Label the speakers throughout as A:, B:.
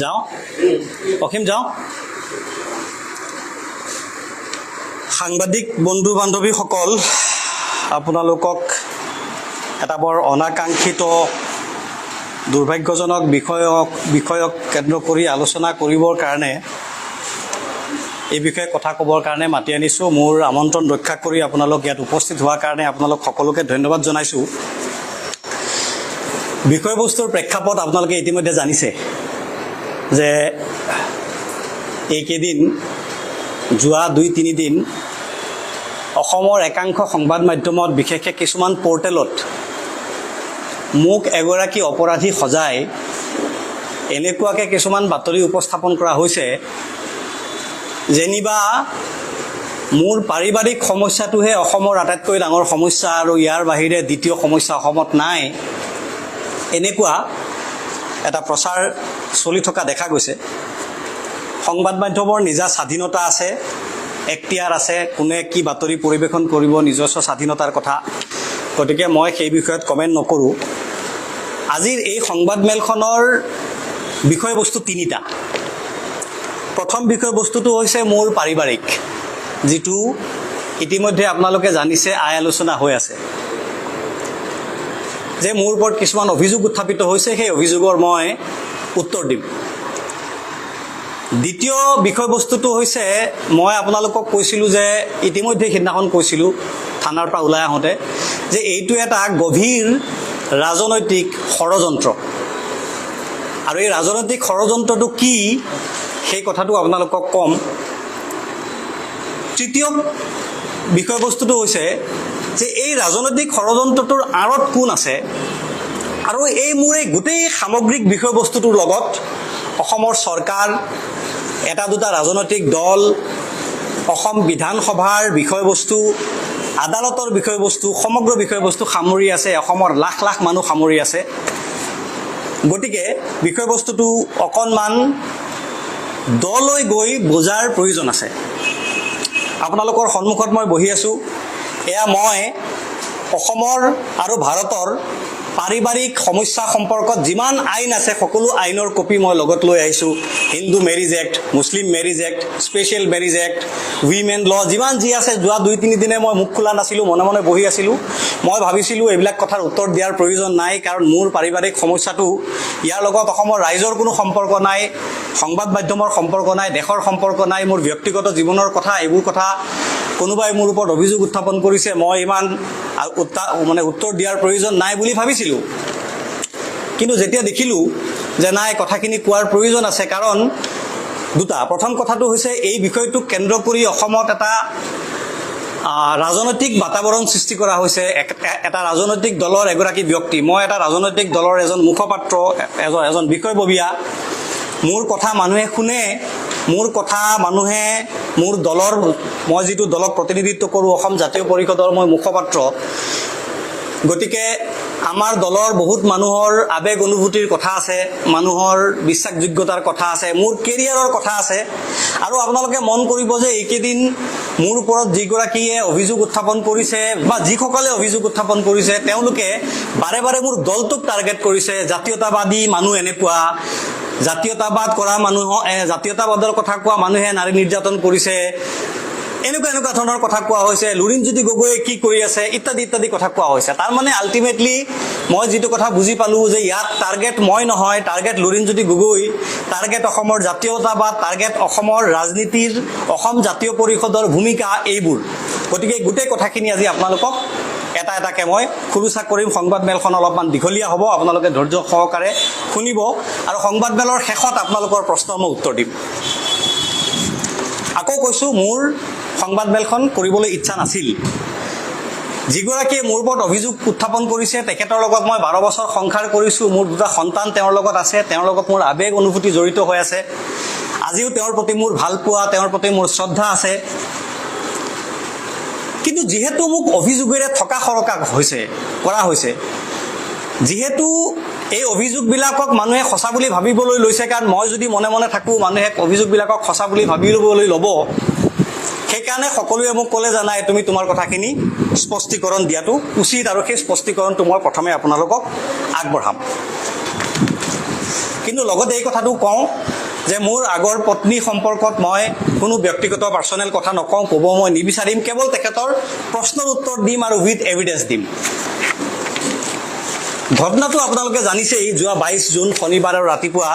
A: যাওঁ অসীম যাওঁ। সাংবাদিক বন্ধু বান্ধৱীসকল, আপোনালোকক এটা বৰ অনাকাংক্ষিত দুৰ্ভাগ্যজনক বিষয়ক কেন্দ্ৰ কৰি আলোচনা কৰিবৰ কাৰণে, এই বিষয়ে কথা ক'বৰ কাৰণে মাতি আনিছোঁ। মোৰ আমন্ত্ৰণ ৰক্ষা কৰি আপোনালোক ইয়াত উপস্থিত হোৱাৰ কাৰণে আপোনালোক সকলোকে ধন্যবাদ জনাইছোঁ। বিষয়বস্তুৰ প্ৰেক্ষাপট আপোনালোকে ইতিমধ্যে জানিছে যে এইকেইদিন যোৱা 2-3 দিন অসমৰ একাংশ সংবাদ মাধ্যমত, বিশেষকৈ কিছুমান পৰ্টেলত মোক এগৰাকী অপৰাধী সজাই এনেকুৱাকৈ কিছুমান বাতৰি উপস্থাপন কৰা হৈছে যেনিবা মোৰ পাৰিবাৰিক সমস্যাটোহে অসমৰ আটাইতকৈ ডাঙৰ সমস্যা আৰু ইয়াৰ বাহিৰে দ্বিতীয় সমস্যা অসমত নাই, এনেকুৱা এটা প্ৰচাৰ চলি থকা দেখা গৈছে। সংবাদ মাধ্যমৰ নিজা স্বাধীনতা আছে, এখতিয়াৰ আছে, কোনে কি বাতৰি পৰিৱেশন কৰিব, নিজস্ব স্বাধীনতাৰ কথা। গতিকে মই সেই বিষয়ত কমেণ্ট নকৰোঁ। আজিৰ এই সংবাদমেলখনৰ বিষয়বস্তু 3টা। প্ৰথম বিষয়বস্তুটো হৈছে মোৰ পাৰিবাৰিক, যিটো ইতিমধ্যে আপোনালোকে জানিছে আই আলোচনা হৈ আছে, যে মোৰ ওপৰত কিছুমান অভিযোগ উত্থাপিত হৈছে, সেই অভিযোগৰ মই উত্তৰ দিম। দ্বিতীয় বিষয়বস্তুটো হৈছে, মই আপোনালোকক কৈছিলোঁ যে ইতিমধ্যে সিদিনাখন কৈছিলোঁ থানাৰ পৰা ওলাই আহোঁতে, যে এইটো এটা গভীৰ ৰাজনৈতিক ষড়যন্ত্ৰ, আৰু এই ৰাজনৈতিক ষড়যন্ত্ৰটো কি সেই কথাটো আপোনালোকক ক'ম। তৃতীয় বিষয়বস্তুটো হৈছে যে এই ৰাজনৈতিক ষড়যন্ত্ৰটোৰ আঁৰত কোন আছে, আৰু মোৰ এই গোটেই সামগ্ৰিক বিষয়বস্তুটোৰ লগত অসমৰ চৰকাৰ, এটা দুটা ৰাজনৈতিক দল, অসম বিধানসভাৰ বিষয়বস্তু, আদালতৰ বিষয়বস্তু, সমগ্ৰ বিষয়বস্তু সামৰি আছে, অসমৰ লাখ লাখ মানুহ সামৰি আছে। গতিকে বিষয়বস্তুটো অকণমান দলৈ গৈ বুজাৰ প্ৰয়োজন আছে। আপোনালোকৰ সন্মুখত মই বহি আছোঁ, এয়া মই অসমৰ আৰু ভাৰতৰ পাৰিবাৰিক সমস্যা সম্পৰ্কত যিমান আইন আছে সকলো আইনৰ কপি মই লগত লৈ আহিছোঁ। Hindu marriage act, Muslim marriage act, special marriage act, women law, যিমান যি আছে। যোৱা 2-3 দিনে মই মুখ খোলা নাছিলোঁ, মনে মনে বহি আছিলোঁ। মই ভাবিছিলোঁ এইবিলাক কথাৰ উত্তৰ দিয়াৰ প্ৰয়োজন নাই, কাৰণ মোৰ পাৰিবাৰিক সমস্যাটো ইয়াৰ লগত অসমৰ ৰাইজৰ কোনো সম্পৰ্ক নাই, সংবাদ মাধ্যমৰ সম্পৰ্ক নাই, দেশৰ সম্পৰ্ক নাই, মোৰ ব্যক্তিগত জীৱনৰ কথা। এইবোৰ কথা কোনোবাই মোৰ ওপৰত অভিযোগ উত্থাপন কৰিছে, মই ইমান উত্তৰ দিয়াৰ প্ৰয়োজন নাই বুলি ভাবিছিলোঁ। কিন্তু যেতিয়া দেখিলোঁ যে নাই, কথাখিনি কোৱাৰ প্ৰয়োজন আছে, কাৰণ দুটা। প্ৰথম কথাটো হৈছে, এই বিষয়টোক কেন্দ্ৰ কৰি অসমত এটা ৰাজনৈতিক বাতাবৰণ সৃষ্টি কৰা হৈছে। এটা ৰাজনৈতিক দলৰ এগৰাকী ব্যক্তি, মই এটা ৰাজনৈতিক দলৰ এজন মুখপাত্ৰ, এজন বিষয়ববীয়া। মোৰ কথা মানুহে শুনে, মোৰ কথা মানুহে, মোৰ দলৰ, মই যিটো দলক প্ৰতিনিধিত্ব কৰোঁ, অসম জাতীয় পৰিষদৰ মই মুখপাত্ৰ। গতিকে আমাৰ দলৰ বহুত মানুহৰ আৱেগ অনুভূতিৰ কথা আছে, মানুহৰ বিশ্বাসযোগ্যতাৰ কথা আছে, মোৰ কেৰিয়াৰৰ কথা আছে। আৰু আপোনালোকে মন কৰিব যে এইকেইদিন মোৰ ওপৰত যিগৰাকীয়ে অভিযোগ উত্থাপন কৰিছে বা যিসকলে অভিযোগ উত্থাপন কৰিছে, তেওঁলোকে বাৰে বাৰে মোৰ দলটোক টাৰ্গেট কৰিছে। জাতীয়তাবাদী মানুহ এনেকুৱা, জাতীয়তাবাদ কৰা মানুহ, জাতীয়তাবাদৰ কথা কোৱা মানুহে নাৰী নিৰ্যাতন কৰিছে, এনেকুৱা ধৰণৰ কথা কোৱা হৈছে। লুৰিণজ্যোতি গগৈয়ে কি কৰি আছে, ইত্যাদি ইত্যাদি কথা কোৱা হৈছে। তাৰমানে আল্টিমেটলি মই যিটো কথা বুজি পালোঁ যে ইয়াত টাৰ্গেট মই নহয়, টাৰ্গেট লুৰিণজ্যোতি গগৈ, টাৰ্গেট অসমৰ জাতীয়তাবাদ, টাৰ্গেট অসমৰ ৰাজনীতিৰ, অসম জাতীয় পৰিষদৰ ভূমিকা, এইবোৰ। গতিকে গোটেই কথাখিনি আজি আপোনালোকক এটা এটাকৈ মই খুৰুচা কৰিম। সংবাদমেলখন অলপমান দীঘলীয়া হ'ব, আপোনালোকে ধৈৰ্য সহকাৰে শুনিব, আৰু সংবাদমেলৰ শেষত আপোনালোকৰ প্ৰশ্নৰ মই উত্তৰ দিম। আকৌ কৈছোঁ, মোৰ সংবাদমেলখন কৰিবলৈ ইচ্ছা নাছিল। যিগৰাকীয়ে মোৰ ওপৰত অভিযোগ উত্থাপন কৰিছে, তেখেতৰ লগত মই 12 বছৰ সংসাৰ কৰিছোঁ, মোৰ 2টা সন্তান তেওঁৰ লগত আছে, তেওঁৰ লগত মোৰ আৱেগ অনুভূতি জড়িত হৈ আছে। আজিও তেওঁৰ প্ৰতি মোৰ ভাল পোৱা, তেওঁৰ প্ৰতি মোৰ শ্ৰদ্ধা আছে। কিন্তু যিহেতু মোক অভিযোগেৰে থকা সৰকা কৰা হৈছে, যিহেতু এই অভিযোগবিলাকক মানুহে সঁচা বুলি ভাবিবলৈ লৈছে, কাৰণ মই যদি মনে মনে থাকোঁ, মানুহে অভিযোগবিলাকক সঁচা বুলি ভাবি ল'বলৈ ল'ব। সেইকাৰণে সকলোৱে মোক ক'লে জানাই তুমি তোমাৰ কথাখিনি স্পষ্টীকৰণ দিয়াটো উচিত আৰু সেই স্পষ্টীকৰণটো মই প্ৰথমে আপোনালোকক আগবঢ়াম। কিন্তু লগতে এই কথাটো কওঁ যে মোৰ আগৰ পত্নী সম্পৰ্কত মই কোনো ব্যক্তিগত পাৰ্চনেল কথা নকওঁ, ক'ব মই নিবিচাৰিম। কেৱল তেখেতৰ প্ৰশ্নৰ উত্তৰ দিম আৰু উইথ এভিডেন্স দিম। ঘটনাটো আপোনালোকে জানিছেই, যোৱা 22 জুন শনিবাৰ আৰু ৰাতিপুৱা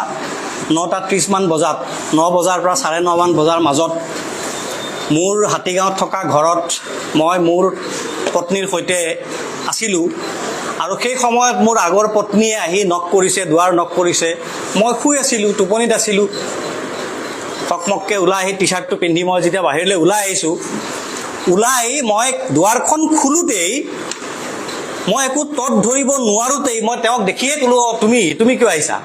A: 9:30 মান বজাত, 9 বজাৰ পৰা 9:30 মান বজাৰ মাজত মোৰ হাতীগাঁৱত থকা ঘৰত মই মোৰ পত্নীৰ সৈতে আছিলোঁ আৰু সেই সময়ত মোৰ আগৰ পত্নীয়ে আহি নক কৰিছে, দুৱাৰ নক কৰিছে। মই শুই আছিলোঁ, টোপনিত আছিলোঁ। টকমককৈ ওলাই আহি টি চাৰ্টটো পিন্ধি মই যেতিয়া বাহিৰলৈ ওলাই আহিছোঁ, ওলাই মই দুৱাৰখন খোলোতেই মই একো তত ধৰিব নোৱাৰোঁতেই মই তেওঁক দেখিয়ে ক'লোঁ, তুমি কিয় আহিছা?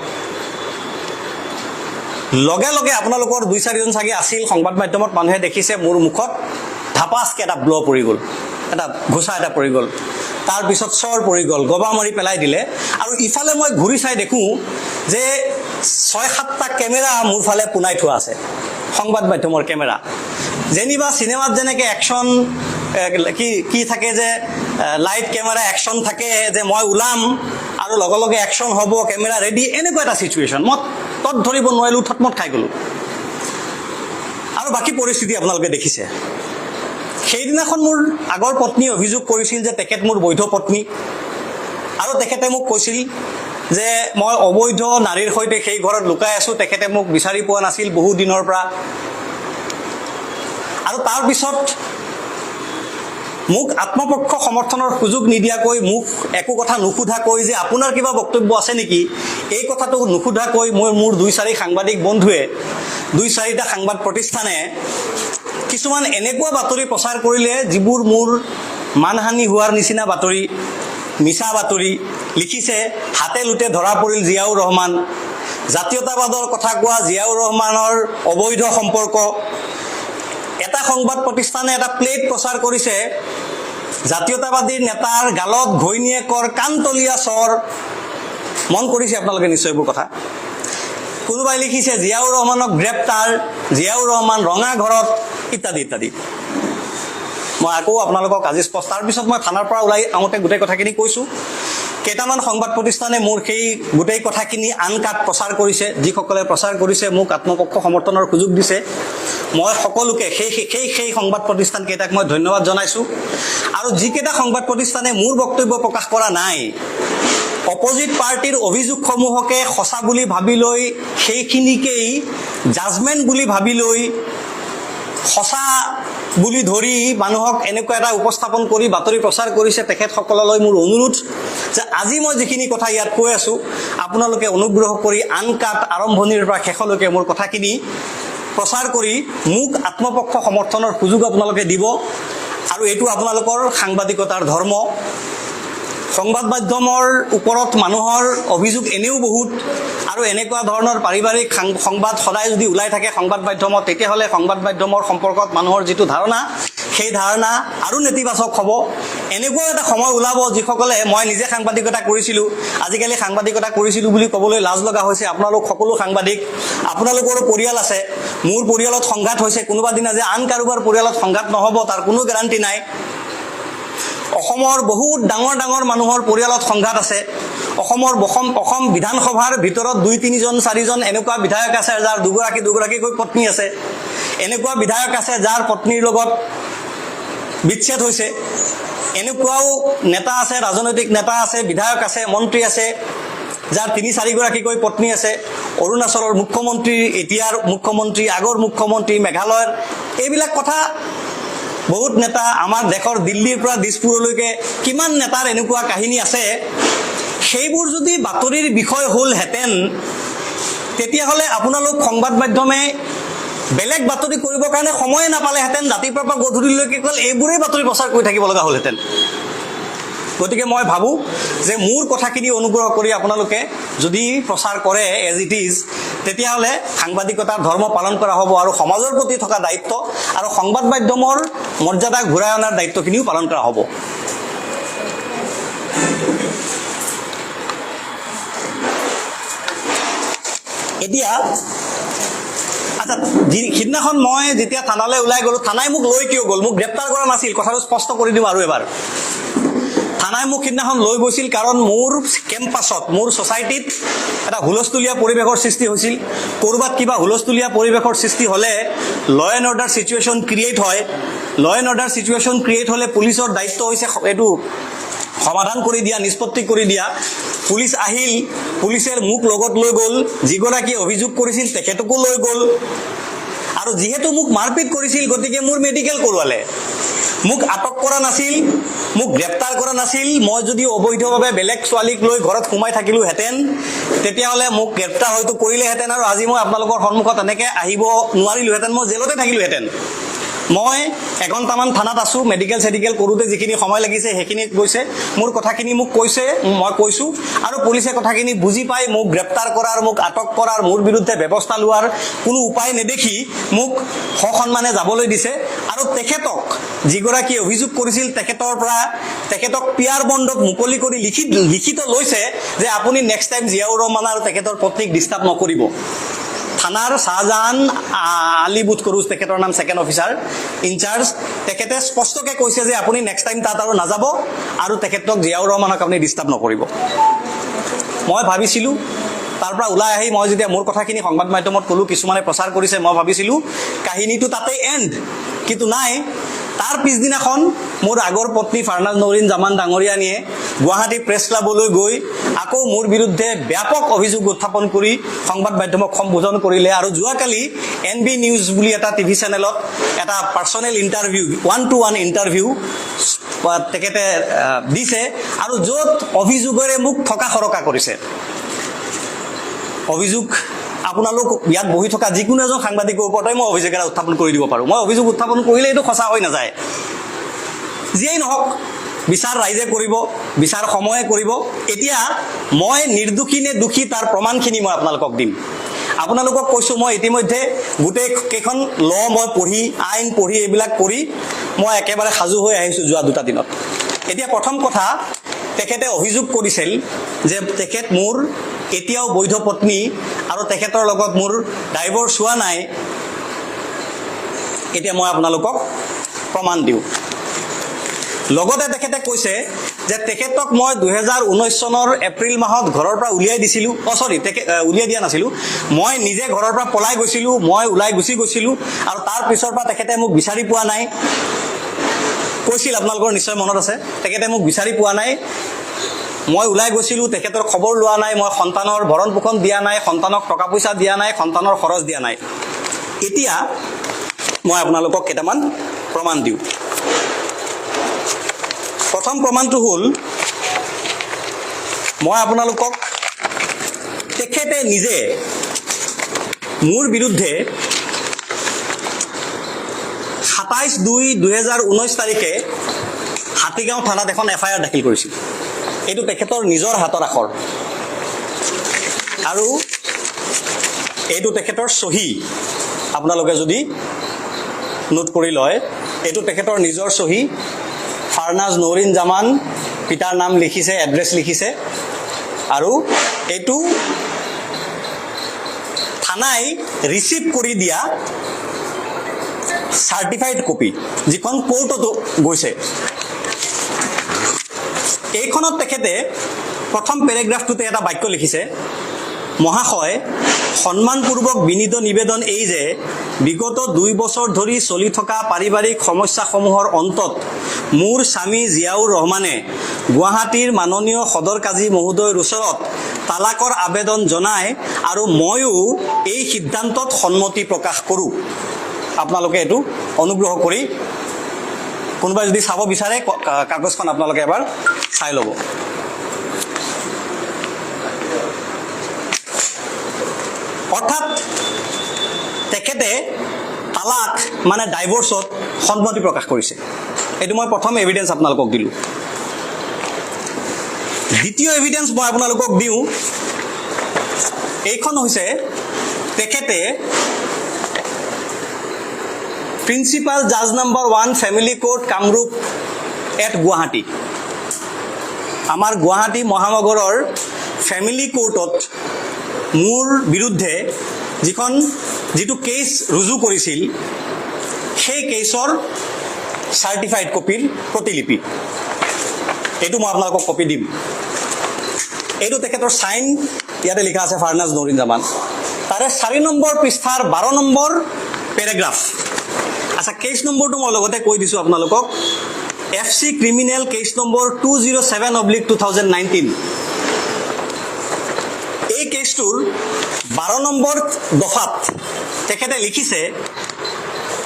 A: লগে লগে আপোনালোকৰ 2-4জন চাগে আছিল সংবাদ মাধ্যমত, মানুহে দেখিছে মোৰ মুখত ধাপাচকৈ এটা ব্ল' পৰি গ'ল, এটা ঘোচা এটা পৰি গ'ল। তাৰপিছত চৰ পৰি গ'ল, গবা মাৰি পেলাই দিলে। আৰু ইফালে মই ঘূৰি চাই দেখোঁ যে 6-7টা কেমেৰা মোৰ ফালে পোনাই থোৱা আছে, সংবাদ মাধ্যমৰ কেমেৰা। যেনিবা চিনেমাত যেনেকৈ একশ্যন কি থাকে যে লাইট কেমেৰা একশ্যন থাকে, যে মই ওলাম আৰু লগে লগে একশ্যন হ'ব, কেমেৰা ৰেডি, এনেকুৱা এটা চিটুৱেশ্যন। মই তত ধৰিব নোৱাৰিলোঁ, থতমত খাই গ'লোঁ। আৰু বাকী পৰিস্থিতি আপোনালোকে দেখিছে। সেইদিনাখন মোৰ আগৰ পত্নীয়ে অভিযোগ কৰিছিল যে তেখেত মোৰ বৈধ পত্নী, আৰু তেখেতে মোক কৈছিল যে মই অবৈধ নাৰীৰ সৈতে সেই ঘৰত লুকাই আছোঁ। তেখেতে মোক বিচাৰি পোৱা নাছিল বহু দিনৰ পৰা। আৰু তাৰপিছত মোক আত্মপক্ষ সমৰ্থনৰ সুযোগ নিদিয়াকৈ, মোক একো কথা নুসুধাকৈ, যে আপোনাৰ কিবা বক্তব্য আছে নেকি, এই কথাটো নুসুধাকৈ মোৰ 2-4 সাংবাদিক বন্ধুৱে, 2-4টা সংবাদ প্ৰতিষ্ঠানে কিছুমান এনেকুৱা বাতৰি প্ৰচাৰ কৰিলে যিবোৰ মোৰ মানহানি হোৱাৰ নিচিনা বাতৰি, মিছা বাতৰি। লিখিছে হাতে লোটে ধৰা পৰিল জিয়াউৰ ৰহমান, জাতীয়তাবাদৰ কথা কোৱা জিয়াউৰ ৰহমানৰ অবৈধ সম্পৰ্ক। এটা সংবাদ প্ৰতিষ্ঠানে এটা প্লেট প্ৰচাৰ কৰিছে, জাতীয়তাবাদী নেতাৰ গালত ঘৈণীয়েকৰ কাণতলীয়া চৰ। মন কৰিছে আপোনালোকে নিশ্চয় এইবোৰ কথা। কোনোবাই লিখিছে জিয়াউৰ ৰহমানক গ্ৰেপ্তাৰ, জিয়াউৰ ৰহমান ৰঙা ঘৰত, ইত্যাদি ইত্যাদি। মই আকৌ আপোনালোকক আজি তাৰপিছত মই থানাৰ পৰা ওলাই আহোঁতে গোটেই কথাখিনি কৈছোঁ। কেইটামান সংবাদ প্ৰতিষ্ঠানে মোৰ সেই গোটেই কথাখিনি আনকাট প্ৰচাৰ কৰিছে। যিসকলে প্ৰচাৰ কৰিছে মোক আত্মপক্ষ সমৰ্থনৰ সুযোগ দিছে। মই সকলোকে সেই সংবাদ প্ৰতিষ্ঠানকেইটাক মই ধন্যবাদ জনাইছোঁ। আৰু যিকেইটা সংবাদ প্ৰতিষ্ঠানে মোৰ বক্তব্য প্ৰকাশ কৰা নাই, অপজিট পাৰ্টিৰ অভিযোগসমূহকে সঁচা বুলি ভাবি লৈ, সেইখিনিকেই জাজমেণ্ট বুলি ভাবি লৈ, সঁচা বুলি ধৰি মানুহক এনেকুৱা এটা উপস্থাপন কৰি বাতৰি প্ৰচাৰ কৰিছে, তেখেতসকললৈ মোৰ অনুৰোধ যে আজি মই যিখিনি কথা ইয়াত কৈ আছোঁ, আপোনালোকে অনুগ্ৰহ কৰি আনকাট আৰম্ভণিৰ পৰা শেষলৈকে মোৰ কথাখিনি প্ৰচাৰ কৰি মোক আত্মপক্ষ সমৰ্থনৰ সুযোগ আপোনালোকে দিব। আৰু এইটো আপোনালোকৰ সাংবাদিকতাৰ ধৰ্ম। সংবাদ মাধ্যমৰ ওপৰত মানুহৰ অভিযোগ এনেও বহুত, আৰু এনেকুৱা ধৰণৰ পাৰিবাৰিক সংবাদ সদায় যদি ওলাই থাকে সংবাদ মাধ্যমত, তেতিয়াহ'লে সংবাদ মাধ্যমৰ সম্পৰ্কত মানুহৰ যিটো ধাৰণা, সেই ধাৰণা আৰু নেতিবাচক হ'ব। এনেকুৱা এটা সময় ওলাব যিসকলে, মই নিজে সাংবাদিকতা কৰিছিলোঁ, আজিকালি সাংবাদিকতা কৰিছিলোঁ বুলি ক'বলৈ লাজ লগা হৈছে। আপোনালোক সকলো সাংবাদিক, আপোনালোকৰো পৰিয়াল আছে। মোৰ পৰিয়ালত সংঘাত হৈছে, কোনোবা দিনা যে আন কাৰোবাৰ পৰিয়ালত সংঘাত নহ'ব তাৰ কোনো গেৰাণ্টি নাই। অসমৰ বহুত ডাঙৰ ডাঙৰ মানুহৰ পৰিয়ালত সংঘাত আছে। অসম বিধানসভাৰ ভিতৰত 2-3জন 4জন এনেকুৱা বিধায়ক আছে যাৰ দুগৰাকীকৈ পত্নী আছে। এনেকুৱা বিধায়ক আছে যাৰ পত্নীৰ লগত বিচ্ছেদ হৈছে। এনেকুৱাও নেতা আছে, ৰাজনৈতিক নেতা আছে, বিধায়ক আছে, মন্ত্ৰী আছে যাৰ 3-4গৰাকীকৈ পত্নী আছে। অৰুণাচলৰ মুখ্যমন্ত্ৰী, এতিয়াৰ মুখ্যমন্ত্ৰী, আগৰ মুখ্যমন্ত্ৰী, মেঘালয়ৰ, এইবিলাক কথা বহুত নেতা, আমাৰ দেশৰ দিল্লীৰ পৰা দিছপুৰলৈকে কিমান নেতাৰ এনেকুৱা কাহিনী আছে। সেইবোৰ যদি বাতৰিৰ বিষয় হ'লহেঁতেন, তেতিয়াহ'লে আপোনালোক সংবাদ মাধ্যমে বেলেগ বাতৰি কৰিবৰ কাৰণে সময়ে নাপালেহেঁতেন। ৰাতিপুৱাৰ পৰা গধূলিলৈকে কেৱল এইবোৰেই বাতৰি প্ৰচাৰ কৰি থাকিব লগা হ'লহেঁতেন। গতিকে মই ভাবোঁ যে মোৰ কথাখিনি অনুগ্ৰহ কৰি আপোনালোকে যদি প্ৰচাৰ কৰে এজ ইট ইজ, তেতিয়াহ'লে সাংবাদিকতাৰ ধৰ্ম পালন কৰা হ'ব আৰু সমাজৰ প্ৰতি থকা দায়িত্ব আৰু সংবাদ মাধ্যমৰ মৰ্যাদা ঘূৰাই অনাৰ দায়িত্বখিনিও পালন কৰা হ'ব। এতিয়া সিদিনাখন মই যেতিয়া থানালৈ ওলাই গ'লোঁ, থানাই মোক লৈ কিয় গ'ল? মোক গ্ৰেপ্তাৰ কৰা নাছিল, কথাটো স্পষ্ট কৰি দিওঁ আৰু এবাৰ। থানাই মোক সিদিনাখন লৈ গৈছিল কাৰণ মোৰ কেম্পাছত, মোৰ ছ'চাইটিত এটা হুলস্থুলীয়া পৰিৱেশৰ সৃষ্টি হৈছিল। ক'ৰবাত কিবা হুলস্থুলীয়া পৰিৱেশৰ সৃষ্টি হ'লে ল' এণ্ড অৰ্ডাৰ চিটুৱেশ্যন ক্ৰিয়েট হয়। ল' এণ্ড অৰ্ডাৰ চিটুৱেশ্যন ক্ৰিয়েট হ'লে পুলিচৰ দায়িত্ব হৈছে এইটো সমাধান কৰি দিয়া, নিষ্পত্তি কৰি দিয়া। পুলিচ আহিল, পুলিচে মোক লগত লৈ গ'ল, যিগৰাকী অভিযোগ কৰিছিল তেখেতকো লৈ গ'ল। আৰু যিহেতু মোক মাৰপিট কৰিছিল, গতিকে মোৰ মেডিকেল কৰোৱালে। মোক আটক কৰা নাছিল, মোক গ্ৰেপ্তাৰ কৰা নাছিল। মই যদি অবৈধভাৱে বেলেগ ছোৱালীক লৈ ঘৰত সোমাই থাকিলোহেঁতেন, তেতিয়াহ'লে মোক গ্ৰেপ্তাৰ হয়তো কৰিলেহেঁতেন আৰু আজি মই আপোনালোকৰ সন্মুখত এনেকৈ আহিব নোৱাৰিলোহেঁতেন, মই জেলতে থাকিলোহেঁতেন। মই এঘণ্টামান থানাত আছোঁ, মেডিকেল চেডিকেল কৰোঁতে যিখিনি সময় লাগিছে সেইখিনি গৈছে। মোৰ কথাখিনি মোক কৈছে, মই কৈছোঁ, আৰু পুলিচে কথাখিনি বুজি পাই মোক গ্ৰেপ্তাৰ কৰাৰ, মোক আটক কৰাৰ, মোৰ বিৰুদ্ধে ব্যৱস্থা লোৱাৰ কোনো উপায় নেদেখি মোক সসন্মানে যাবলৈ দিছে। আৰু তেখেতক, যিগৰাকী অভিযোগ কৰিছিল, তেখেতক পিয়াৰ বণ্ডত মুকলি কৰি লিখিত লৈছে যে আপুনি নেক্সট টাইম জিয়াউৰ ৰহমান আৰু তেখেতৰ পত্নীক ডিষ্টাৰ্ব নকৰিব। থানাৰ শ্বাহজাহান আলী বুটকৰুজ, তেখেতৰ নাম ছেকেণ্ড অফিচাৰ ইনচাৰ্জ, তেখেতে স্পষ্টকৈ কৈছে যে আপুনি নেক্সট টাইম তাত আৰু নাযাব আৰু তেখেতক জিয়াউৰ ৰহমানক আপুনি ডিষ্টাৰ্ব নকৰিব। মই ভাবিছিলোঁ, তাৰ পৰা ওলাই আহি মই যেতিয়া মোৰ কথাখিনি সংবাদ মাধ্যমত ক'লোঁ, কিছুমানে প্ৰচাৰ কৰিছে, মই ভাবিছিলোঁ কাহিনীটো তাতেই এণ্ড, কিন্তু নাই। তাৰ পিছদিনাখন মোৰ আগৰ পত্নী ফাৰ্নাজ নৌৰিন জামান ডাঙৰীয়ানীয়ে গুৱাহাটী প্ৰেছ ক্লাবলৈ গৈ আকৌ মোৰ বিৰুদ্ধে ব্যাপক অভিযোগ উত্থাপন কৰি সংবাদ মাধ্যমক সম্বোধন কৰিলে। আৰু যোৱাকালি NB নিউজ বুলি এটা টিভি চেনেলত এটা পাৰ্চনেল ইণ্টাৰভিউ, 1-to-1 ইণ্টাৰভিউ তেখেতে দিছে, আৰু য'ত অভিযোগেৰে মোক থকা সৰকা কৰিছে। অভিযোগ আপোনালোক ইয়াত বহি থকা যিকোনো এজন সাংবাদিকৰ ওপৰতে মই অভিযোগ এটা উত্থাপন কৰি দিব পাৰোঁ। মই অভিযোগ উত্থাপন কৰিলে এইটো সঁচা হৈ নাযায়। যিয়েই নহওক, বিচাৰ ৰাইজে কৰিব, বিচাৰ সময়ে কৰিব। এতিয়া মই নিৰ্দোষী নে দোষী তাৰ প্ৰমাণখিনি মই আপোনালোকক দিম। আপোনালোকক কৈছোঁ, মই ইতিমধ্যে গোটেই কেইখন মই পঢ়ি, আইন পঢ়ি, এইবিলাক কৰি মই একেবাৰে সাজু হৈ আহিছোঁ যোৱা 2টা দিনত। এতিয়া প্ৰথম কথা, তেখেতে অভিযোগ কৰিছিল যে তেখেত মোৰ এতিয়াও বৈধ পত্নী আৰু তেখেতৰ লগত মোৰ ডাইভৰ্চ হোৱা নাই। এতিয়া মই আপোনালোকক প্ৰমাণ দিওঁ। লগতে তেখেতে কৈছে যে তেখেতক মই 2019 চনৰ এপ্ৰিল মাহত ঘৰৰ পৰা উলিয়াই দিছিলোঁ। উলিয়াই দিয়া নাছিলোঁ, মই নিজে ঘৰৰ পৰা পলাই গৈছিলোঁ, মই ওলাই গুচি গৈছিলোঁ, আৰু তাৰ পিছৰ পৰা তেখেতে মোক বিচাৰি পোৱা নাই। কৈছিল, আপোনালোকৰ নিশ্চয় মনত আছে, তেখেতে মোক বিচাৰি পোৱা নাই। মই ওলাই গৈছিলোঁ, তেখেতৰ খবৰ লোৱা নাই, মই সন্তানৰ ভৰণ পোষণ দিয়া নাই, সন্তানক টকা পইচা দিয়া নাই, সন্তানৰ খৰচ দিয়া নাই। এতিয়া মই আপোনালোকক কেইটামান প্ৰমাণ দিওঁ। প্ৰথম প্ৰমাণটো হ'ল, মই আপোনালোকক তেখেতে নিজে মোৰ বিৰুদ্ধে 27/2/2019 তাৰিখে হাতীগাঁও থানাত এখন FIR দাখিল কৰিছিল। এইটো তেখেতৰ নিজৰ হাতৰ আখৰ, আৰু এইটো তেখেতৰ চহী। আপোনালোকে যদি নোট কৰি লয়, এইটো তেখেতৰ নিজৰ চহী। ফাৰ্নাজ নৌৰিন জামান, পিতাৰ নাম লিখিছে, এড্ৰেছ লিখিছে, আৰু এইটো থানাই ৰিচিভ কৰি দিয়া চাৰ্টিফাইড কপি, যিখন কোৰ্টতো গৈছে। এইখনত তেখেতে প্ৰথম পেৰেগ্ৰাফটোতে এটা বাক্য লিখিছে, মহাশয়, সন্মানপূৰ্বক বিনীত নিবেদন এই যে বিগত 2 বছৰ ধৰি চলি থকা পাৰিবাৰিক সমস্যাসমূহৰ অন্তত মোৰ স্বামী জিয়াউৰ ৰহমানে গুৱাহাটীৰ মাননীয় সদৰ কাজী মহোদয়ৰ ওচৰত তালাকৰ আবেদন জনায়, আৰু ময়ো এই সিদ্ধান্তত সন্মতি প্ৰকাশ কৰোঁ। আপোনালোকে এইটো অনুগ্ৰহ কৰি, কোনোবাই যদি চাব বিচাৰে, কাগজখন আপোনালোকে এবাৰ চাই ল'ব। অৰ্থাৎ তেখেতে তালাক মানে ডাইভৰ্চত সন্মতি প্ৰকাশ কৰিছে। এইটো মই প্ৰথম এভিডেন্স আপোনালোকক দিলোঁ। দ্বিতীয় এভিডেন্স মই আপোনালোকক দিওঁ, এইখন হৈছে তেখেতে প্ৰিন্সিপাল জাজ number 1 family court Kamrup at Guwahati, আমাৰ গুৱাহাটী মহানগৰৰ ফেমিলি কোৰ্টত মোৰ বিৰুদ্ধে যিটো কেছ ৰুজু কৰিছিল সেই কেছৰ চাৰ্টিফাইড কপিৰ প্ৰতিলিপি এইটো মই আপোনালোকক কপি দিম এইটো তেখেতৰ সাইন ইয়াতে লিখা আছে ফাৰনাজ নৰিন জামান তাৰে 4 নম্বৰ পৃষ্ঠাৰ 12 নম্বৰ পেৰাগ্ৰাফ আচ্ছা কেছ নম্বৰটো মই লগতে কৈ দিছো আপোনালোকক FC ক্ৰিমিনেল কেছ নম্বৰ 207/2019 এই কেছটোৰ 12 নম্বৰ দফাত তেখেতে লিখিছে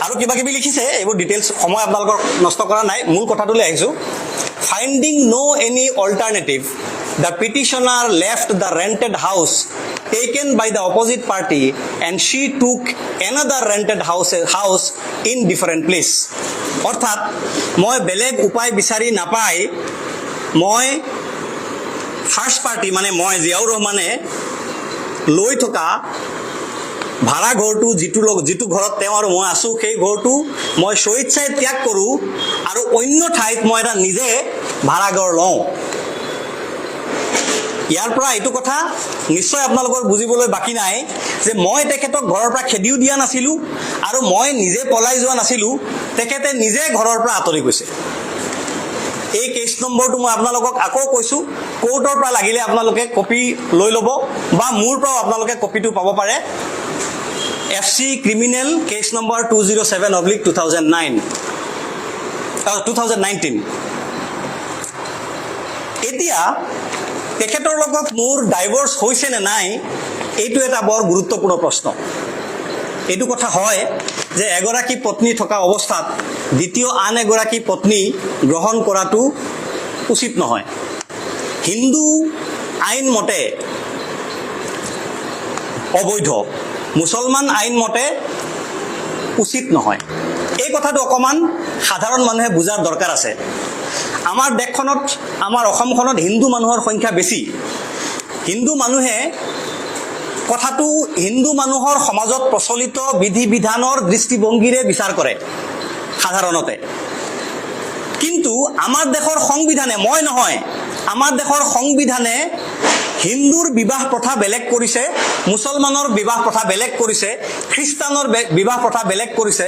A: আৰু কিবা কিবি লিখিছে এইবোৰ ডিটেইলছ সময় আপোনালোকৰ নষ্ট কৰা নাই মূল কথাটোলৈ আহিছো finding no any alternative the petitioner left the rented house taken by the opposite party and she took another rented house in different place অৰ্থাৎ মই বেলেগ উপায় বিচাৰি নাপাই মই ফাৰ্স্ট পাৰ্টি মানে মই জিয়াউৰ ৰহমানে লৈ থকা ভাড়া ঘৰটো যিটো ঘৰত তেওঁ আৰু মই আছো সেই ঘৰটো মই স্বেচ্ছাই ত্যাগ কৰো আৰু অন্য ঠাইত মই এটা নিজে ভাড়া ঘৰ লওঁ ইয়াৰ পৰা এইটো কথা নিশ্চয় আপোনালোকৰ বুজিবলৈ বাকি নাই যে মই তেখেতক ঘৰৰ পৰা খেদিও দিয়া নাছিলো আৰু মই নিজে পলাই যোৱা নাছিলো তেখেতে নিজে ঘৰৰ পৰা আঁতৰি গৈছে এই কেছ নম্বৰটো মই আপোনালোকক আকৌ কৈছো কোৰ্টৰ পৰা লাগিলে আপোনালোকে কপি লৈ ল'ব বা মোৰ পৰা আপোনালোকে কপিটো পাব পাৰে FC ক্ৰিমিনেল কেছ নম্বৰ 207/2019 এতিয়া তেখেতৰ লগত মোৰ ডাইভোৰ্স হৈছে নে নাই এইটো এটা বৰ গুৰুত্বপূৰ্ণ প্ৰশ্ন এইটো কথা হয় যে এগৰাকী পত্নী থকা অৱস্থাত দ্বিতীয় আন এগৰাকী পত্নী গ্ৰহণ কৰাটো উচিত নহয় হিন্দু আইন মতে অবৈধ মুছলমান আইন মতে উচিত নহয় এই কথাটো অকমান সাধাৰণ মানুহে বুজাৰ দৰকাৰ আছে আমাৰ দেশখনত আমাৰ অসমখনত হিন্দু মানুহৰ সংখ্যা বেছি হিন্দু মানুহে কথাটো হিন্দু মানুহৰ সমাজত প্ৰচলিত বিধি বিধানৰ দৃষ্টিভংগীৰে বিচাৰ কৰে সাধাৰণতে কিন্তু আমাৰ দেশৰ সংবিধানে মই নহয় আমাৰ দেশৰ সংবিধানে হিন্দুৰ বিবাহ প্ৰথা বেলেগ কৰিছে মুছলমানৰ বিবাহ প্ৰথা বেলেগ কৰিছে খ্ৰীষ্টানৰ বিবাহ প্ৰথা বেলেগ কৰিছে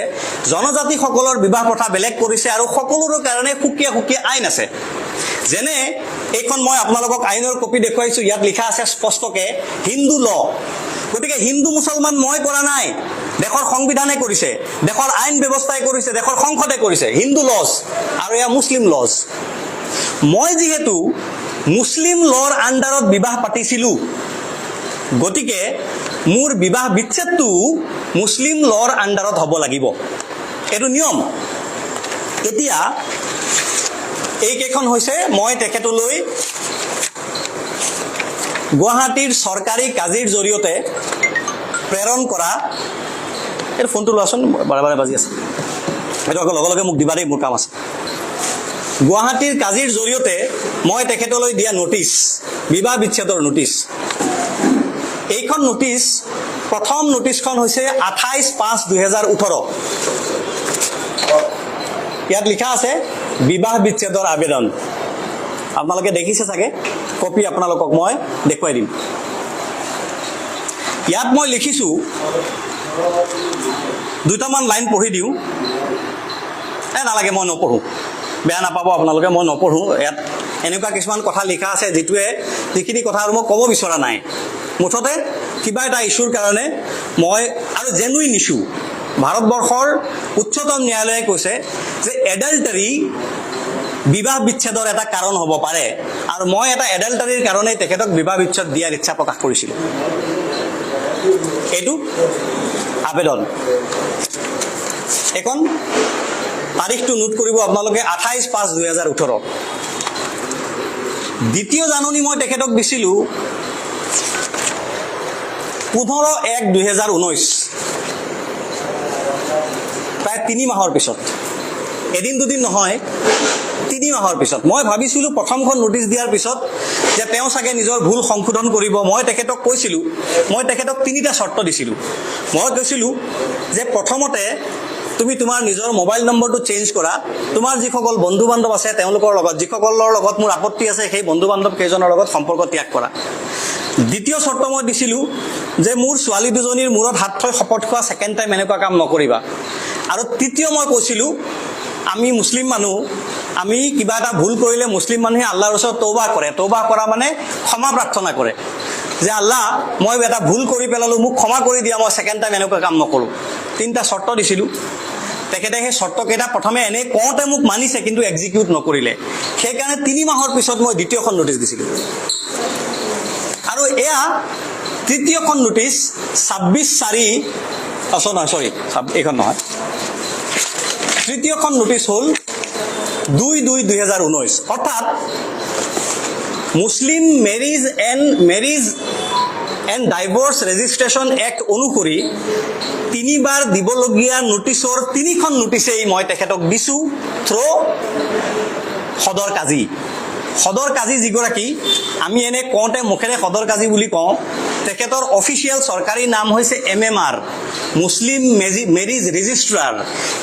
A: জনজাতি সকলৰ বিবাহ প্ৰথা বেলেগ কৰিছে আৰু সকলোৰে কাৰণে সুকীয়া সুকীয়া আইন আছে যেনে এইখন মই আপোনালোকক আইনৰ কপি দেখুৱাইছো ইয়াত লিখা আছে স্পষ্টকে হিন্দু ল গতিকে হিন্দু মুছলমান মই কৰা নাই দেশৰ সংবিধানে কৰিছে দেশৰ আইন ব্যৱস্থাই কৰিছে দেশৰ সংসদে কৰিছে হিন্দু লজ আৰু এয়া মুছলিম লজ মই যেহেতু মুছলিম লৰ আণ্ডাৰত বিবাহ পাতিছিলো গতিকে মোৰ বিবাহ বিচ্ছেদটো মুছলিম লৰ আণ্ডাৰত হ'ব লাগিব এইটো নিয়ম এতিয়া এইকেইখন হৈছে মই তেখেতলৈ গুৱাহাটীৰ চৰকাৰী কাজীৰ জৰিয়তে প্ৰেৰণ কৰা এই ফোনটো লোৱাচোন বাৰে বাৰে বাজি আছে এইটো আকৌ লগে লগে মোক দিবা দেই মোৰ কাম আছে গুৱাহাটীৰ কাজীৰ জৰিয়তে মই তেখেতলৈ দিয়া নোটিছ বিবাহ বিচ্ছেদৰ নোটিছ এইখন নোটিছ প্ৰথম নোটিছখন হৈছে 28/5/2018 ইয়াত লিখা আছে বিবাহ বিচ্ছেদৰ আবেদন আপোনালোকে দেখিছে চাগে কপি আপোনালোকক মই দেখুৱাই দিম ইয়াত মই লিখিছো দুটামান লাইন পঢ়ি দিওঁ নালাগে মই নপঢ়ো বেয়া নাপাব আপোনালোকে মই নপঢ়ো ইয়াত এনেকুৱা কিছুমান কথা লিখা আছে যিখিনি কথা আৰু মই ক'ব বিচৰা নাই মুঠতে কিবা এটা ইস্যুৰ কাৰণে মই আৰু জেনুইন ইস্যু ভাৰতবৰ্ষৰ উচ্চতম ন্যায়ালয়ে কৈছে যে এডাল্টাৰী বিবাহ বিচ্ছেদৰ এটা কাৰণ হ'ব পাৰে আৰু মই এটা এডাল্টাৰীৰ কাৰণে তেখেতক বিবাহ বিচ্ছেদ দিয়াৰ ইচ্ছা প্ৰকাশ কৰিছিলোঁ এইটো আবেদন এখন তাৰিখটো নোট কৰিব আপোনালোকে 28/5/2018 দ্বিতীয় জাননী মই তেখেতক দিছিলোঁ 15/1/2019 প্ৰায় 3 মাহৰ পিছত এদিন দুদিন নহয় 3 মাহৰ পিছত মই ভাবিছিলোঁ প্ৰথমখন নোটিছ দিয়াৰ পিছত যে তেওঁ চাগে নিজৰ ভুল সংশোধন কৰিব মই তেখেতক কৈছিলোঁ মই তেখেতক 3টা চৰ্ত দিছিলোঁ মই কৈছিলোঁ যে প্ৰথমতে তুমি তোমাৰ নিজৰ মোবাইল নম্বৰটো চেঞ্জ কৰা তোমাৰ যিসকল বন্ধু বান্ধৱ আছে তেওঁলোকৰ লগত যিসকলৰ লগত মোৰ আপত্তি আছে সেই বন্ধু বান্ধৱ কেইজনৰ লগত সম্পৰ্ক ত্যাগ কৰা দ্বিতীয় চৰ্ত মই দিছিলোঁ যে মোৰ ছোৱালী দুজনীৰ মূৰত হাত থৈ শপত খোৱা ছেকেণ্ড টাইম এনেকুৱা কাম নকৰিবা। আৰু তৃতীয় মই কৈছিলোঁ আমি মুছলিম মানুহ, আমি কিবা এটা ভুল কৰিলে মুছলিম মানুহে আল্লাহৰ ওচৰত তৌবা কৰে। তৌবা কৰা মানে ক্ষমা প্ৰাৰ্থনা কৰে যে আল্লাহ মই এটা ভুল কৰি পেলালোঁ, মোক ক্ষমা কৰি দিয়া, মই ছেকেণ্ড টাইম এনেকুৱা কাম নকৰোঁ। 3টা চৰ্ত দিছিলোঁ। তেখেতে সেই চৰ্তকেইটা প্ৰথমে এনেই কওঁতে মোক মানিছে, কিন্তু এক্সিকিউট নকৰিলে। সেইকাৰণে 3 মাহৰ পিছত মই দ্বিতীয়খন নোটিছ দিছিলোঁ। আৰু এয়া তৃতীয়খন নোটিছ 26/4 এইখন নহয়, তৃতীয়খন নোটিছ হ'ল 2/2/2019। অৰ্থাৎ Muslim marriage and divorce registration act অনুসৰি 3বাৰ দিবলগীয়া নোটিছৰ 3খন নোটিছেই মই তেখেতক দিছোঁ থ্ৰু সদৰ কাজী। সদৰ কাজী যিগৰাকী, আমি এনে কওঁতে মুখেৰে সদৰ কাজী বুলি কওঁ, তেখেতৰ অফিচিয়েল চৰকাৰী নাম হৈছে MMR, মুছলিম মেৰিজ ৰেজিষ্ট্ৰাৰ।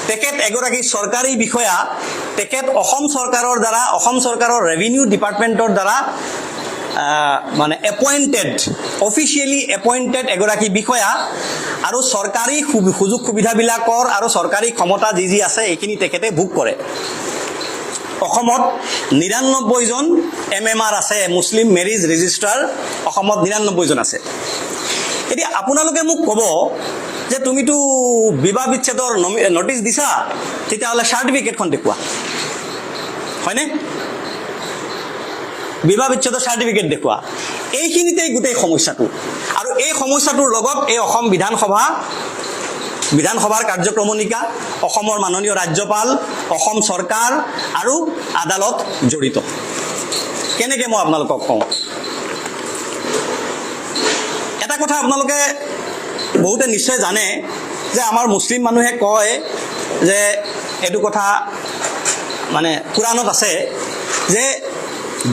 A: তেখেত এগৰাকী চৰকাৰী বিষয়া। তেখেত অসম চৰকাৰৰ দ্বাৰা, অসম চৰকাৰৰ ৰেভিনিউ ডিপাৰ্টমেণ্টৰ দ্বাৰা মানে এপইণ্টেড, অফিচিয়েলি এপইণ্টেড এগৰাকী বিষয়া। আৰু চৰকাৰী সুযোগ সুবিধাবিলাকৰ আৰু চৰকাৰী ক্ষমতা যি আছে এইখিনি তেখেতে ভোগ কৰে। অসমত 99জন MMR আছে, মুছলিম মেৰিজ ৰেজিষ্ট্ৰাৰ অসমত 99জন আছে। এতিয়া আপোনালোকে মোক ক'ব যে তুমিতো বিবাহ বিচ্ছেদৰ নটিছ দিছা, তেতিয়াহ'লে চাৰ্টিফিকেটখন দেখুওৱা, হয়নে? বিবাহ বিচ্ছেদৰ চাৰ্টিফিকেট দেখুওৱা। এইখিনিতেই গোটেই সমস্যাটো। আৰু এই সমস্যাটোৰ লগত এই অসম বিধানসভাৰ কাৰ্যক্ৰমণিকা, অসমৰ মাননীয় ৰাজ্যপাল, অসম চৰকাৰ আৰু আদালত জড়িত। কেনেকৈ মই আপোনালোকক কওঁ? এটা কথা আপোনালোকে বহুতে নিশ্চয় জানে যে আমাৰ মুছলিম মানুহে কয় যে এইটো কথা মানে কোৰাণত আছে যে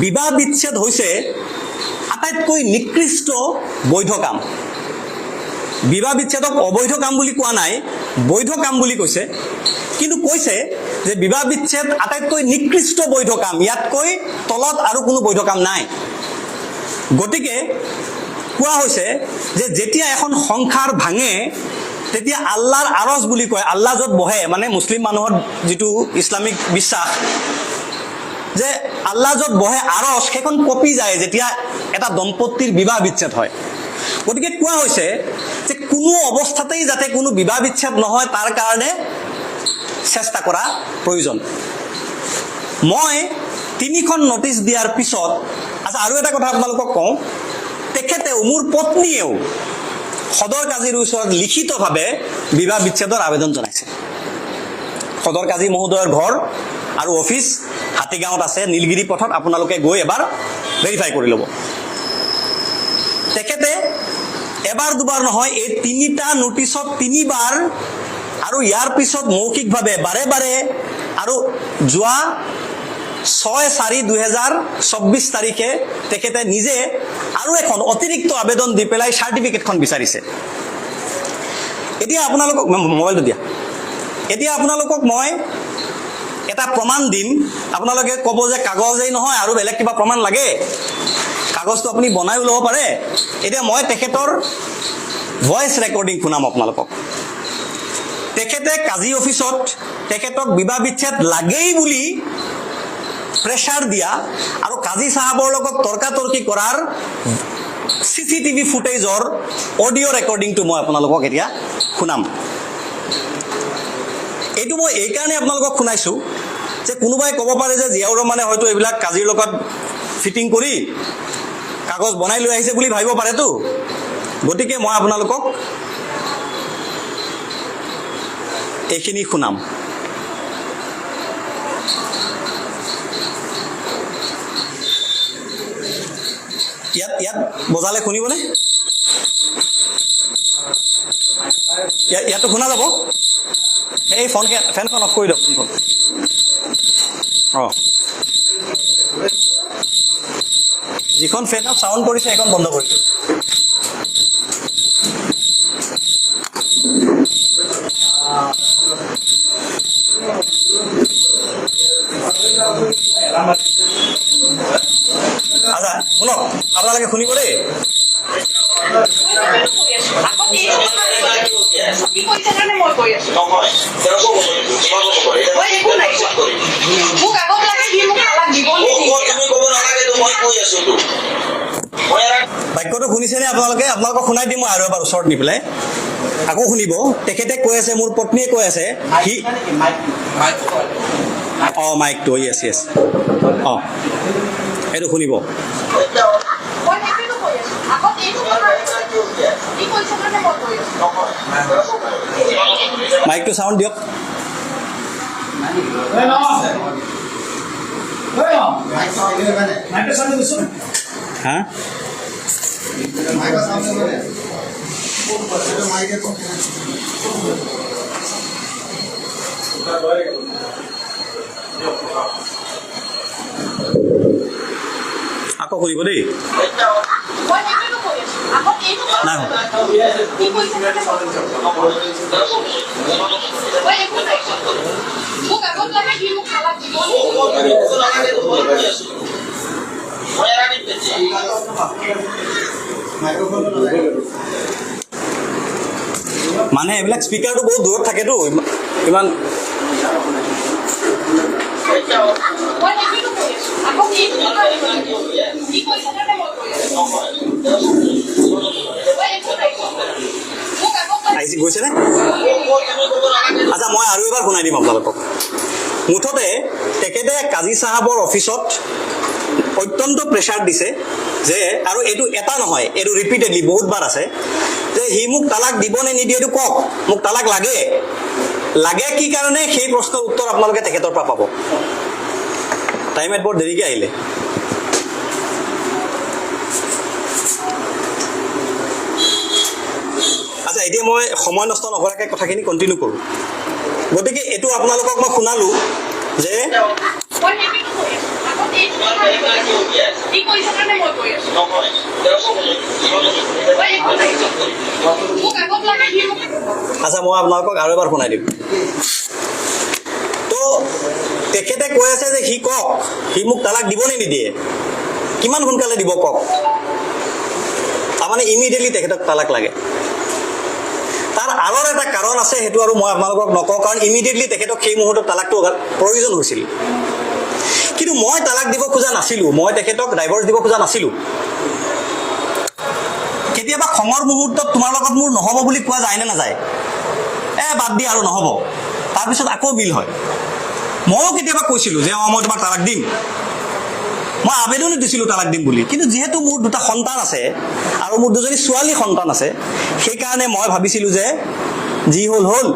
A: বিবাহ বিচ্ছেদ হৈছে আটাইতকৈ নিকৃষ্ট বৈধ কাম। বিবাহ বিচ্ছেদক অবৈধ কাম বুলি কোৱা নাই, বৈধ কাম বুলি কৈছে। কিন্তু কৈছে যে বিবাহ বিচ্ছেদ আটাইতকৈ নিকৃষ্ট বৈধ কাম, ইয়াতকৈ তলত আৰু কোনো বৈধ কাম নাই। গতিকে কোৱা হৈছে যে যেতিয়া এখন সংসাৰ ভাঙে তেতিয়া আল্লাহৰ আৰজ বুলি কয়, আল্লাহ য'ত বহে, মানে মুছলিম মানুহৰ যিটো ইছলামিক বিশ্বাস যে আল্লাহ য'ত বহে আৰজ, সেইখন কঁপি যায় যেতিয়া এটা দম্পতীৰ বিবাহ বিচ্ছেদ হয়। গতিকে কোৱা হৈছে যে কোনো অৱস্থাতেই যাতে কোনো বিবাহ বিচ্ছেদ নহয় তাৰ কাৰণে চেষ্টা কৰা প্ৰয়োজন। মই 3খন নোটিছ দিয়াৰ পিছত, আচ্ছা আৰু এটা কথা আপোনালোকক কওঁ, তেখেতেও মোৰ পত্নীয়েও সদৰ কাজীৰ ওচৰত লিখিতভাৱে বিবাহ বিচ্ছেদৰ আবেদন জনাইছে। সদৰ কাজী মহোদয়ৰ ঘৰ আৰু অফিচ হাতীগাঁৱত আছে, নীলগিৰি পথত। আপোনালোকে গৈ এবাৰ ভেৰিফাই কৰি ল'ব। তেখেতে এবাৰ দুবাৰ নহয়, এই 3টা নোটিছত 3বাৰ, আৰু ইয়াৰ পিছত মৌখিকভাৱে বাৰে বাৰে, আৰু যোৱা 6/4/2024 তাৰিখে তেখেতে নিজে আৰু এখন অতিৰিক্ত আবেদন দি পেলাই চাৰ্টিফিকেটখন বিচাৰিছে। এতিয়া আপোনালোকক মোবাইলটো দিয়া, এতিয়া আপোনালোকক মই এটা প্ৰমাণ দিম। আপোনালোকে ক'ব যে কাগজেই নহয় আৰু বেলেগ কিবা প্ৰমাণ লাগে, কাগজটো আপুনি বনাইও ল'ব পাৰে। এতিয়া মই তেখেতৰ ভইচ ৰেকৰ্ডিং শুনাম আপোনালোকক। তেখেতে কাজী অফিচত তেখেতক বিবাহ বিচ্ছেদ লাগেই বুলি প্ৰেছাৰ দিয়া আৰু কাজী চাহাবৰ লগত তৰ্কাতৰ্কি কৰাৰ CCTV ফুটেজৰ অডিঅ' ৰেকৰ্ডিংটো মই আপোনালোকক এতিয়া শুনাম। এইটো মই এইকাৰণে আপোনালোকক শুনাইছোঁ যে কোনোবাই ক'ব পাৰে যে জিয়াউৰ ৰহমানে হয়তো এইবিলাক কাজীৰ লগত ফিটিং কৰি কাগজ বনাই লৈ আহিছে বুলি ভাবিব পাৰেতো। গতিকে মই আপোনালোকক এইখিনি শুনাম। ইয়াত বজালে শুনিবনে? ইয়াতো শুনা যাব? এই ফেনখন অফ কৰি দিয়ক। অঁ, যিখন ফেনত চাউণ্ড কৰিছে সেইখন বন্ধ কৰি দিয়ক। আচ্ছা শুনক, আপোনালোকে শুনিব দেই। বাক্যটো শুনিছেনে আপোনালোকে? আপোনালোকক শুনাই দিম মই আৰু এবাৰ ওচৰত নি পেলাই, আকৌ শুনিব। তেখেতে কৈ আছে, মোৰ পত্নীয়ে কৈ আছে, সি মাইকটো য়েছ য়েছ এইটো শুনিব। মাইকটো চাউণ্ড দিয়ক। হা আকৌ কৰিব দেই। নাই মানে এইবিলাক স্পীকাৰটো বহুত দূৰত থাকেতো, ইমান গৈছেনে? আচ্ছা, মই আৰু এবাৰ শুনাই দিম আপোনালোকক। মুঠতে তেখেতে কাজী চাহাবৰ অফিচত অত্যন্ত প্ৰেছাৰ দিছে যে, আৰু এইটো এটা নহয়, এইটো ৰিপিটেডলি বহুতবাৰ আছে যে সি মোক তালাক দিব নে নিদিয়ে এইটো কওক, মোক তালাক লাগে। লাগে কি কাৰণে, সেই প্ৰশ্নৰ উত্তৰ আপোনালোকে তেখেতৰ পৰা পাব। টাইমত বৰ দেৰিকৈ আহিলে। আচ্ছা, এতিয়া মই সময় নষ্ট নকৰাকৈ কথাখিনি কণ্টিনিউ কৰোঁ। গতিকে এইটো আপোনালোকক মই শুনালো যে আচ্ছা, মই আপোনালোকক আৰু এবাৰ শুনাই দিম। তো তেখেতে কৈ আছে যে সি কওক, সি মোক তালাক দিব নে নিদিয়ে, কিমান সোনকালে দিব কওক। তাৰমানে ইমিডিয়েটলি তেখেতক তালাক লাগে। তাৰ আঁৰৰ এটা কাৰণ আছে, সেইটো আৰু মই আপোনালোকক নকওঁ, কাৰণ ইমিডিয়েটলি তেখেতক সেই মুহূৰ্তত তালাকটো প্ৰয়োজন হৈছিল। কিন্তু মই তালাক দিব খোজা নাছিলোঁ, মই তেখেতক ডাইভৰ্চ দিব খোজা নাছিলোঁ। কেতিয়াবা খঙৰ মুহূৰ্তত তোমাৰ লগত মোৰ নহ'ব বুলি কোৱা যায় নে নাযায়? বাদ দি আৰু নহ'ব, তাৰপিছত আকৌ বিল হয়। ময়ো কেতিয়াবা কৈছিলোঁ যে মই তোমাক তালাক দিম, মই আবেদনো দিছিলোঁ তালাক দিম বুলি। কিন্তু যিহেতু মোৰ দুটা সন্তান আছে আৰু মোৰ দুজনী ছোৱালী সন্তান আছে, সেইকাৰণে মই ভাবিছিলোঁ যে যি হ'ল হ'ল,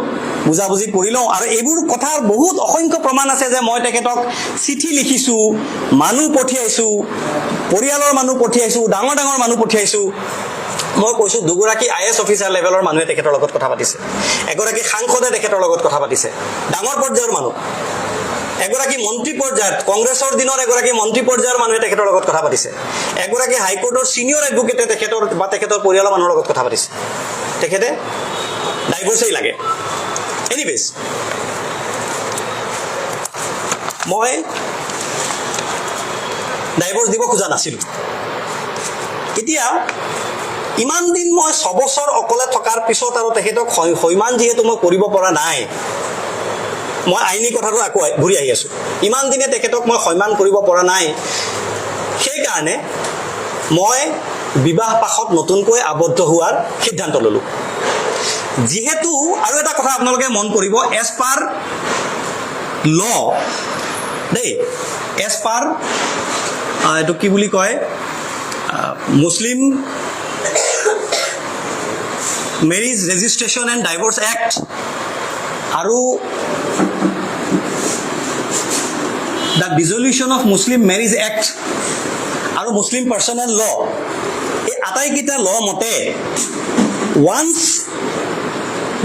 A: বুজাবুজি কৰি লওঁ। আৰু এইবোৰ কথাৰ বহুত অসংখ্য প্ৰমাণ আছে যে মই তেখেতক চিঠি লিখিছোঁ, মানুহ পঠিয়াইছোঁ, পৰিয়ালৰ মানুহ পঠিয়াইছোঁ, ডাঙৰ ডাঙৰ মানুহ পঠিয়াইছোঁ। মই কৈছোঁ, দুগৰাকী IAS অফিচাৰ লেভেলৰ মানুহে তেখেতৰ লগত কথা পাতিছে, এগৰাকী সাংসদে তেখেতৰ লগত কথা পাতিছে, ডাঙৰ পৰ্যায়ৰ মানুহ, এগৰাকী মন্ত্ৰী পৰ্যায়ত, কংগ্ৰেছৰ দিনৰ এগৰাকী মন্ত্ৰী পৰ্যায়ৰ মানুহে তেখেতৰ লগত কথা পাতিছে, এগৰাকী হাইকোৰ্টৰ ছিনিয়ৰ এডভোকেটে তেখেতৰ পৰিয়ালৰ মানুহৰ লগত কথা পাতিছে। তেখেতে ডাইভৰ্চেই লাগে। এনিৱেজ, মই ডাইভৰ্চ দিব খোজা নাছিলোঁ। এতিয়া ইমান দিন মই 6 বছৰ অকলে থকাৰ পিছত আৰু তেখেতক সৈমান যিহেতু মই কৰিব পৰা নাই, মই আইনী কথাটো আকৌ ঘূৰি আহি আছোঁ। ইমান দিনে তেখেতক মই সন্মান কৰিব পৰা নাই, সেইকাৰণে মই বিবাহ পাশত নতুনকৈ আবদ্ধ হোৱাৰ সিদ্ধান্ত ল'লোঁ। যিহেতু আৰু এটা কথা আপোনালোকে মন কৰিব, এজ পাৰ ল দেই, এজ পাৰ এইটো কি বুলি কয়, Muslim marriage registration and divorce act আৰু the dissolution of Muslim marriage act আৰু মুছলিম পাৰ্চনেল ল, এই আটাইকেইটা ল মতে once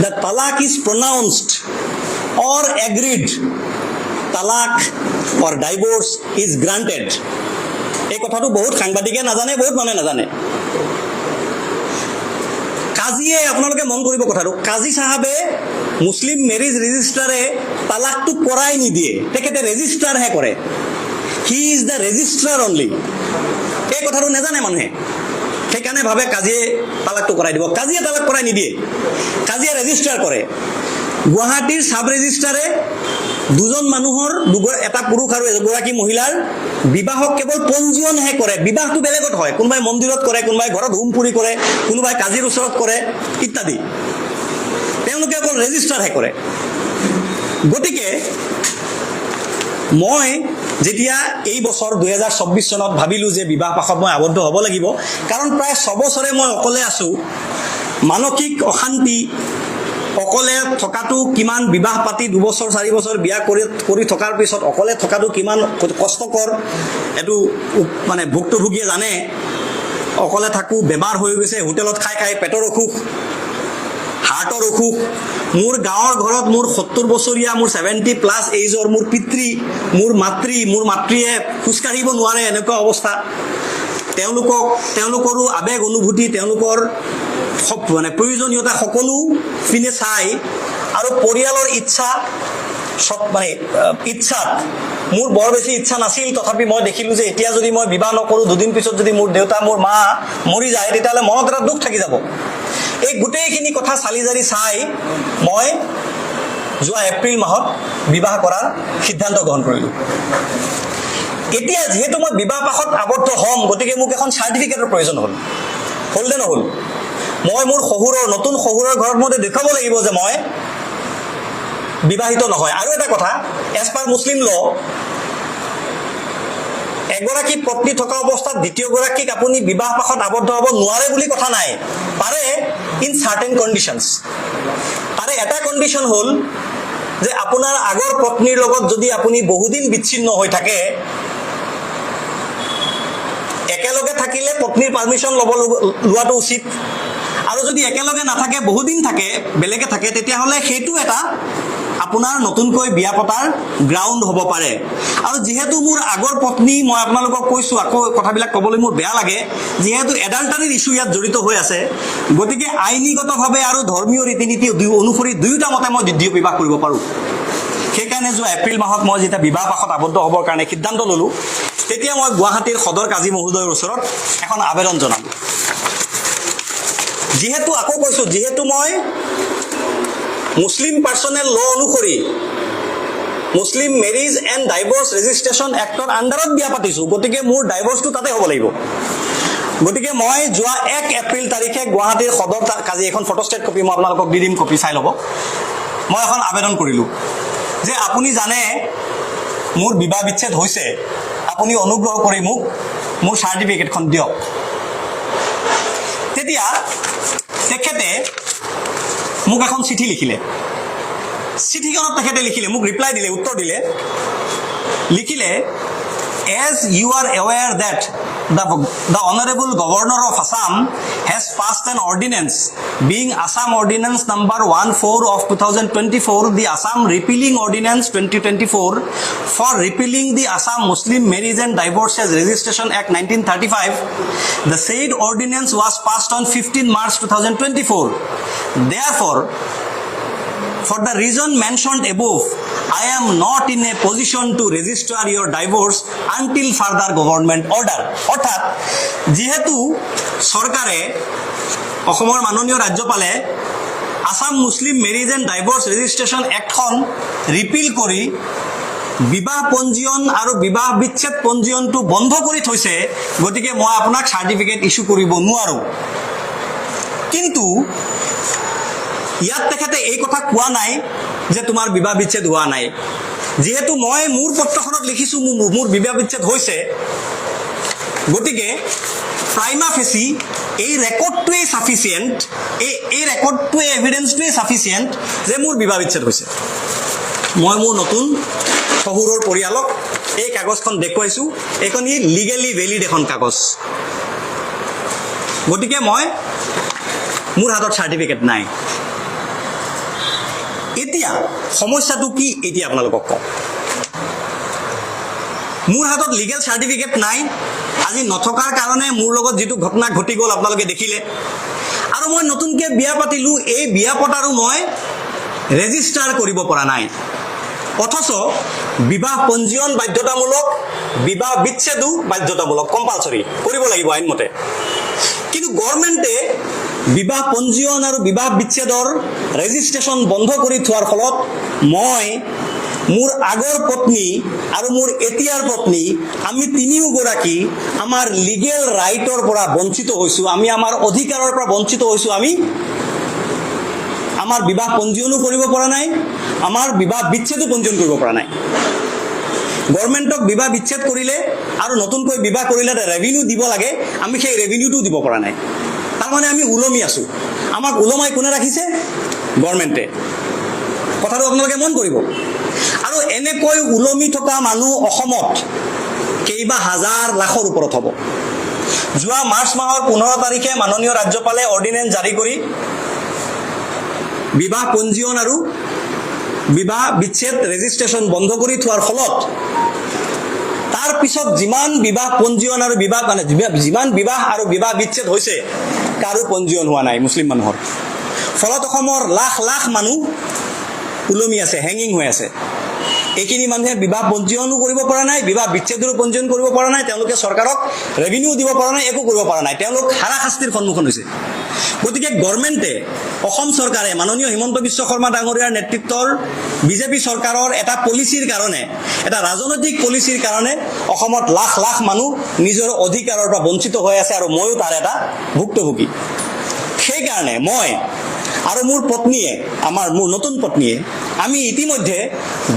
A: the talaq is pronounced or agreed, talaq or divorce is granted. এই কথাটো বহুত সাংবাদিকে নাজানে, বহুত মানুহে নাজানে। কাজীয়ে, আপোনালোকে মন কৰিব কথাটো, কাজী চাহাবে মুছলিম মেৰিজ ৰেজিষ্ট্ৰাৰে তালাকটো কৰাই নিদিয়ে, তেখেতে ৰেজিষ্ট্ৰাৰহে কৰে। He is the registrar only. এই কথাটো নাজানে মানুহে। সেইকাৰণে ভাবে কাজিয়ে তালাকটো কৰাই দিব। কাজিয়ে তালাক কৰাই নিদিয়ে, কাজিয়ে ৰেজিষ্টাৰ কৰে। গুৱাহাটীৰ সাব ৰেজিষ্টাৰে দুজন মানুহৰ এটা পুৰুষ আৰু এগৰাকী মহিলাৰ বিবাহক কেৱল পঞ্জীয়নহে কৰে। বিবাহটো বেলেগত হয়, কোনোবাই মন্দিৰত কৰে, কোনোবাই ঘৰত হোম পুৰি কৰে, কোনোবাই কাজিৰ ওচৰত কৰে ইত্যাদি। তেওঁলোকে অকল ৰেজিষ্টাৰহে কৰে। গতিকে মই যেতিয়া এই বছৰ 2024 চনত ভাবিলোঁ যে বিবাহ পাশত মই আবদ্ধ হ'ব লাগিব, কাৰণ প্ৰায় 6 বছৰে মই অকলে আছোঁ, মানসিক অশান্তি, অকলে থকাটো কিমান, বিবাহ পাতি 2 বছৰ 4 বছৰ বিয়া কৰি থকাৰ পিছত অকলে থকাটো কিমান কষ্টকৰ, এইটো মানে ভুক্তভোগীয়ে জানে। অকলে থাকোঁ, বেমাৰ হৈ গৈছে, হোটেলত খাই খাই পেটৰ অসুখ, হাৰ্টৰ অসুখ। মোৰ গাঁৱৰ ঘৰত মোৰ 70 বছৰীয়া, মোৰ 70+ এইজৰ মোৰ পিতৃ, মোৰ মাতৃয়ে খোজকাঢ়িব নোৱাৰে, এনেকুৱা অৱস্থা। তেওঁলোকৰো আৱেগ অনুভূতি, তেওঁলোকৰ মানে প্ৰয়োজনীয়তা সকলো পিনে চাই আৰু পৰিয়ালৰ ইচ্ছাত মোৰ বৰ বেছি ইচ্ছা নাছিল। তথাপি মই দেখিলোঁ যে এতিয়া যদি মই বিবাহ নকৰোঁ, 2 দিন পিছত যদি মোৰ দেউতা মোৰ মা মৰি যায়, তেতিয়াহ'লে মনত এটা দুখ থাকি যাব। এই গোটেইখিনি কথা চালি জাৰি চাই মই যোৱা এপ্ৰিল মাহত বিবাহ কৰাৰ সিদ্ধান্ত গ্ৰহণ কৰিলোঁ। এতিয়া যিহেতু মই বিবাহ পাশত আবদ্ধ হ'ম, গতিকে মোক এখন চাৰ্টিফিকেটৰ প্ৰয়োজন হ'ল নে নহ'ল? মই মোৰ নতুন শহুৰৰ ঘৰত মই দেখুৱাব লাগিব যে মই বিবাহিত নহয়। আৰু এটা কথা, এজ পাৰ মুছলিম ল, এগৰাকী পত্নী থকা অৱস্থাত দ্বিতীয়গৰাকীক আপুনি বিবাহ পাশত আবদ্ধ হ'ব নোৱাৰে বুলি কথা নাই। পাৰে ইন চাৰ্টেন কণ্ডিশ্যনছ। তাৰে এটা কণ্ডিশ্যন হ'ল যে আপোনাৰ আগৰ পত্নীৰ লগত যদি আপুনি বহুদিন বিচ্ছিন্ন হৈ থাকে, একেলগে থাকিলে পত্নীৰ পাৰ্মিশ্যন লোৱাটো উচিত। আৰু যদি একেলগে নাথাকে, বহুদিন থাকে, বেলেগে থাকে, তেতিয়াহ'লে সেইটো এটা আপোনাৰ নতুনকৈ বিয়া পতাৰ গ্ৰাউণ্ড হ'ব পাৰে। আৰু যিহেতু মোৰ আগৰ পত্নী, মই আপোনালোকক কৈছোঁ, আকৌ কথাবিলাক ক'বলৈ মোৰ বেয়া লাগে, যিহেতু এডাল্টাৰীৰ ইছ্যু ইয়াত জড়িত হৈ আছে, গতিকে আইনীগতভাৱে আৰু ধৰ্মীয় ৰীতি নীতি অনুসৰি দুয়োটা মতে মই দ্বিতীয় বিবাহ কৰিব পাৰোঁ। সেইকাৰণে যোৱা এপ্ৰিল মাহত মই যেতিয়া বিবাহ পাশত আবদ্ধ হ'বৰ কাৰণে সিদ্ধান্ত ল'লোঁ, তেতিয়া মই গুৱাহাটীৰ সদৰ কাজী মহোদয়ৰ ওচৰত এখন আবেদন জনালোঁ। যিহেতু আকৌ কৈছোঁ, যিহেতু মই মুছলিম পাৰ্চনেল ল অনুসৰি Muslim marriage and divorce registration এক্টৰ আণ্ডাৰত বিয়া পাতিছোঁ, গতিকে মোৰ ডাইভৰ্চটো তাতে হ'ব লাগিব। গতিকে মই যোৱা 1 এপ্ৰিল তাৰিখে গুৱাহাটীৰ সদৰ কাজী, এখন ফটোষ্টেট কপি মই আপোনালোকক দি দিম, কপি চাই ল'ব। মই এখন আবেদন কৰিলোঁ যে আপুনি জানে মোৰ বিবাহ বিচ্ছেদ হৈছে, আপুনি অনুগ্ৰহ কৰি মোক মোৰ চাৰ্টিফিকেটখন দিয়ক। তেতিয়া তেখেতে মোক এখন চিঠি লিখিলে। চিঠিখনত তেখেতে লিখিলে, মোক ৰিপ্লাই দিলে, উত্তৰ দিলে, লিখিলে, as you are aware that the Honorable Governor of Assam has passed an ordinance, being Assam Ordinance number 14 of 2024, the Assam Repealing Ordinance 2024 for repealing the Assam Muslim Marriage and Divorces Registration Act 1935. The said ordinance was passed on 15 March 2024. Therefore, for the reason mentioned above, I am not in a position to register your divorce until further government order. অৰ্থাৎ যিহেতু চৰকাৰে, অসমৰ মাননীয় ৰাজ্যপালে Assam Muslim marriage and divorce registration এক্টখন repeal কৰি বিবাহ পঞ্জীয়ন আৰু বিবাহ বিচ্ছেদ পঞ্জীয়নটো বন্ধ কৰি থৈছে, গতিকে মই আপোনাক চাৰ্টিফিকেট ইছ্যু কৰিব নোৱাৰোঁ। কিন্তু ইয়াত তেখেতে এই কথা কোৱা নাই যে তোমাৰ বিবাহ বিচ্ছেদ হোৱা নাই। যিহেতু মই মোৰ পত্ৰখনত লিখিছোঁ মোৰ বিবাহ বিচ্ছেদ হৈছে, গতিকে প্ৰাইমা ফেচি এই ৰেকৰ্ডটোৱেই ছাফিচিয়েণ্ট, এই ৰেকৰ্ডটোৱে এভিডেঞ্চটোৱেই ছাফিচিয়েণ্ট যে মোৰ বিবাহ বিচ্ছেদ হৈছে। মই মোৰ নতুন শহুৰৰ পৰিয়ালক এই কাগজখন দেখুৱাইছোঁ। এইখন লিগেলি ভেলিড এখন কাগজ। গতিকে মোৰ হাতত চাৰ্টিফিকেট নাই। এতিয়া সমস্যাটো কি, এতিয়া আপোনালোকক কওঁ। মোৰ হাতত লিগেল চাৰ্টিফিকেট নাই। আজি নথকাৰ কাৰণে মোৰ লগত যিটো ঘটনা ঘটি গ'ল আপোনালোকে দেখিলে। আৰু মই নতুনকৈ বিয়া পাতিলোঁ, এই বিয়া পতাৰো মই ৰেজিষ্টাৰ কৰিব পৰা নাই। অথচ বিবাহ পঞ্জীয়ন বাধ্যতামূলক, বিবাহ বিচ্ছেদো বাধ্যতামূলক, কম্পালচৰি কৰিব লাগিব আইনমতে। কিন্তু গভৰ্ণমেণ্টে বিবাহ পঞ্জীয়ন আৰু বিবাহ বিচ্ছেদৰ ৰেজিষ্ট্ৰেশ্যন বন্ধ কৰি থোৱাৰ ফলত মই মোৰ আগৰ পত্নী আৰু মোৰ এতিয়াৰ পত্নী আমি তিনিওগৰাকী আমাৰ লিগেল ৰাইটৰ পৰা বঞ্চিত হৈছোঁ, আমি আমাৰ অধিকাৰৰ পৰা বঞ্চিত হৈছোঁ। আমি আমাৰ বিবাহ পঞ্জীয়নো কৰিব পৰা নাই, আমাৰ বিবাহ বিচ্ছেদো পঞ্জীয়ন কৰিব পৰা নাই। গভৰ্ণমেণ্টক বিবাহ বিচ্ছেদ কৰিলে আৰু নতুনকৈ বিবাহ কৰিলে ৰেভিনিউ দিব লাগে, আমি সেই ৰেভিনিউটো দিব পৰা নাই। তাৰমানে আমি ওলমি আছোঁ। আমাক ওলমাই কোনে ৰাখিছে? গভৰ্ণমেণ্টে। কথাটো আপোনালোকে মন কৰিব। আৰু এনেকৈ ওলমি থকা মানুহ অসমত কেইবা হাজাৰ লাখৰ ওপৰত হ'ব। যোৱা মাৰ্চ মাহৰ 15 তাৰিখে মাননীয় ৰাজ্যপালে অৰ্ডিনেন্স জাৰি কৰি বিবাহ পঞ্জীয়ন আৰু বিবাহ বিচ্ছেদ ৰেজিষ্ট্ৰেশ্যন বন্ধ কৰি থোৱাৰ ফলত তাৰ পিছত যিমান বিবাহ পঞ্জীয়ন আৰু যিমান বিবাহ আৰু বিবাহ বিচ্ছেদ হৈছে কাৰো পঞ্জীয়ন হোৱা নাই মুছলিম মানুহৰ। ফলত অসমৰ লাখ লাখ মানুহ ওলমি আছে, হেঙিং হৈ আছে। এইখিনি মানুহে বিবাহ পঞ্জীয়নো কৰিব পৰা নাই, বিবাহ বিচ্ছেদৰো পঞ্জীয়ন কৰিব পৰা নাই, তেওঁলোকে চৰকাৰক ৰেভিনিউ দিব পৰা নাই, একো কৰিব পৰা নাই। তেওঁলোক হাৰাশাস্তিৰ সন্মুখীন হৈছে। গতিকে গভৰ্ণমেণ্টে, অসম চৰকাৰে, মাননীয় হিমন্ত বিশ্ব শৰ্মা ডাঙৰীয়াৰ নেতৃত্বৰ বিজেপি চৰকাৰৰ এটা পলিচিৰ কাৰণে, এটা ৰাজনৈতিক পলিচিৰ কাৰণে অসমত লাখ লাখ মানুহ নিজৰ অধিকাৰৰ পৰা বঞ্চিত হৈ আছে আৰু ময়ো তাৰ এটা ভুক্তভোগী। সেইকাৰণে মই আৰু মোৰ পত্নীয়ে, মোৰ নতুন পত্নীয়ে, আমি ইতিমধ্যে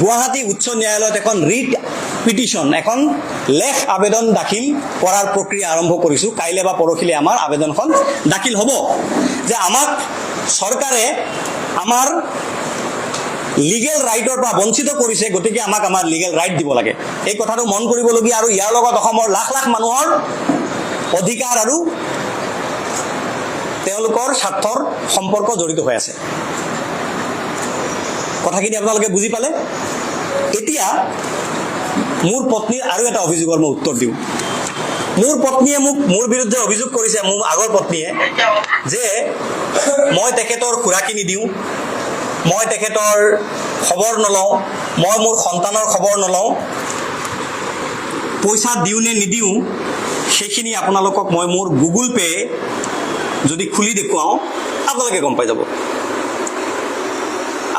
A: গুৱাহাটী উচ্চ ন্যায়ালয়ত এখন ৰিট পিটিশ্যন, এখন লেখ আবেদন দাখিল কৰাৰ প্ৰক্ৰিয়া আৰম্ভ কৰিছোঁ। কাইলৈ বা পৰহিলৈ আমাৰ আবেদনখন দাখিল হ'ব যে আমাক চৰকাৰে আমাৰ লিগেল ৰাইটৰ পৰা বঞ্চিত কৰিছে, গতিকে আমাক আমাৰ লিগেল ৰাইট দিব লাগে। এই কথাটো মন কৰিবলগীয়া। আৰু ইয়াৰ লগত অসমৰ লাখ লাখ মানুহৰ অধিকাৰ আৰু তেওঁলোকৰ স্বাৰ্থৰ সম্পৰ্ক জড়িত হৈ আছে। কথাখিনি আপোনালোকে বুজি পালে? এতিয়া মোৰ পত্নীৰ আৰু এটা অভিযোগৰ মই উত্তৰ দিওঁ। মোৰ পত্নীয়ে মোৰ বিৰুদ্ধে অভিযোগ কৰিছে, মোৰ আগৰ পত্নীয়ে, যে মই তেখেতৰ খুৰাকি নিদিওঁ, মই তেখেতৰ খবৰ নলওঁ, মই মোৰ সন্তানৰ খবৰ নলওঁ, পইচা দিওঁ নে নিদিওঁ সেইখিনি আপোনালোকক মই মোৰ গুগল পে যদি খুলি দেখুৱাওঁ আপোনালোকে গম পাই যাব।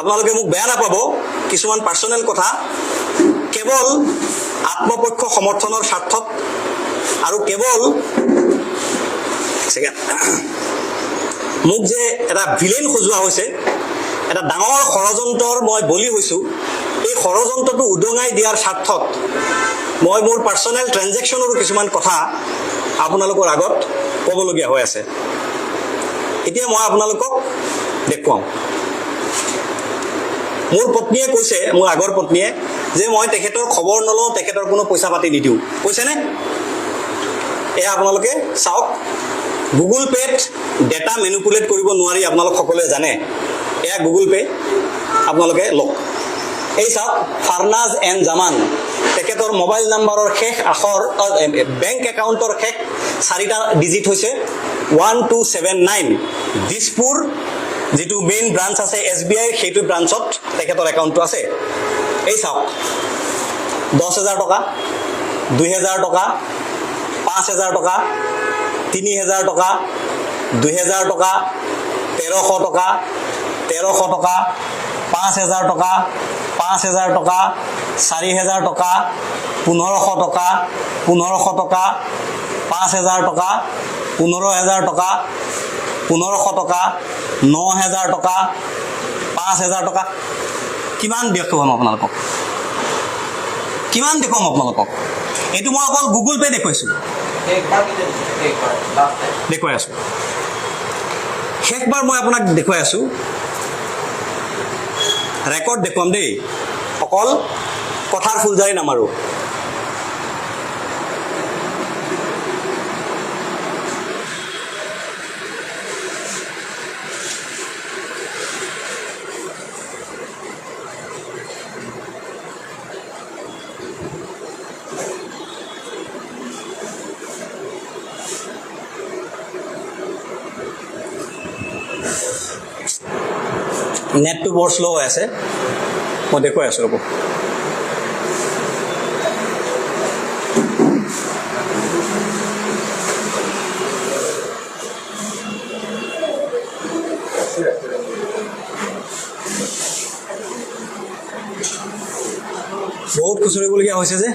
A: আপোনালোকে মোক বেয়া নাপাব, কিছুমান পাৰ্চনেল কথা কেৱল আত্মপক্ষ সমৰ্থনৰ স্বাৰ্থত আৰু কেৱল মোক যে এটা ভিলেন সজোৱা হৈছে, এটা ডাঙৰ ষড়যন্ত্ৰৰ মই বলি হৈছোঁ, এই ষড়যন্ত্ৰটো উদঙাই দিয়াৰ স্বাৰ্থত মই মোৰ পাৰ্চনেল ট্ৰেনজেকশ্যনৰো কিছুমান কথা আপোনালোকৰ আগত ক'বলগীয়া হৈ আছে। এতিয়া মই আপোনালোকক দেখুৱাম। মোৰ পত্নীয়ে কৈছে, মোৰ আগৰ পত্নীয়ে, যে মই তেখেতৰ খবৰ নলওঁ, তেখেতৰ কোনো পইচা পাতি নিদিওঁ। কৈছেনে? এয়া আপোনালোকে চাওক। গুগল পে'ত ডেটা মেনিপুলেট কৰিব নোৱাৰি, আপোনালোক সকলোৱে জানে। এয়া গুগল পে', আপোনালোকে লওক। এই চাওক, ফাৰনাজ এন জামান, তেখেতৰ মোবাইল নাম্বাৰৰ শেষ আখৰ, বেংক একাউণ্টৰ শেষ 4টা ডিজিট হৈছে 1279। দিছপুৰ যিটো মেইন ব্ৰাঞ্চ আছে SBI, সেইটো ব্ৰাঞ্চত তেখেতৰ একাউণ্টটো আছে। এই চাওক, 10,000 টকা, 2,000 টকা, 5,000 টকা, 3,000 টকা, 2,000 টকা, 1,300 টকা, 1,300 টকা, 5,000 টকা, 5,000 টকা, 4,000 টকা, 1,500 টকা, 1,500 টকা, 5,000 টকা, 15,000 টকা, 1,500 টকা, 9,000 টকা, 5,000 টকা। কিমান দেখুৱাম আপোনালোকক? কিমান দেখুৱাম আপোনালোকক? এইটো মই অকল গুগল পে' দেখুৱাইছোঁ, দেখুৱাই আছোঁ। শেষবাৰ মই আপোনাক দেখুৱাই আছোঁ, ৰেকৰ্ড দেখুৱাম দেই, অকল কথাৰ ফুলজাৰি নামাৰোঁ। নেটটো বৰ শ্ল' হৈ আছে, মই দেখুৱাই আছোঁ ৰ'ব। চৰিবলগীয়া হৈছে যে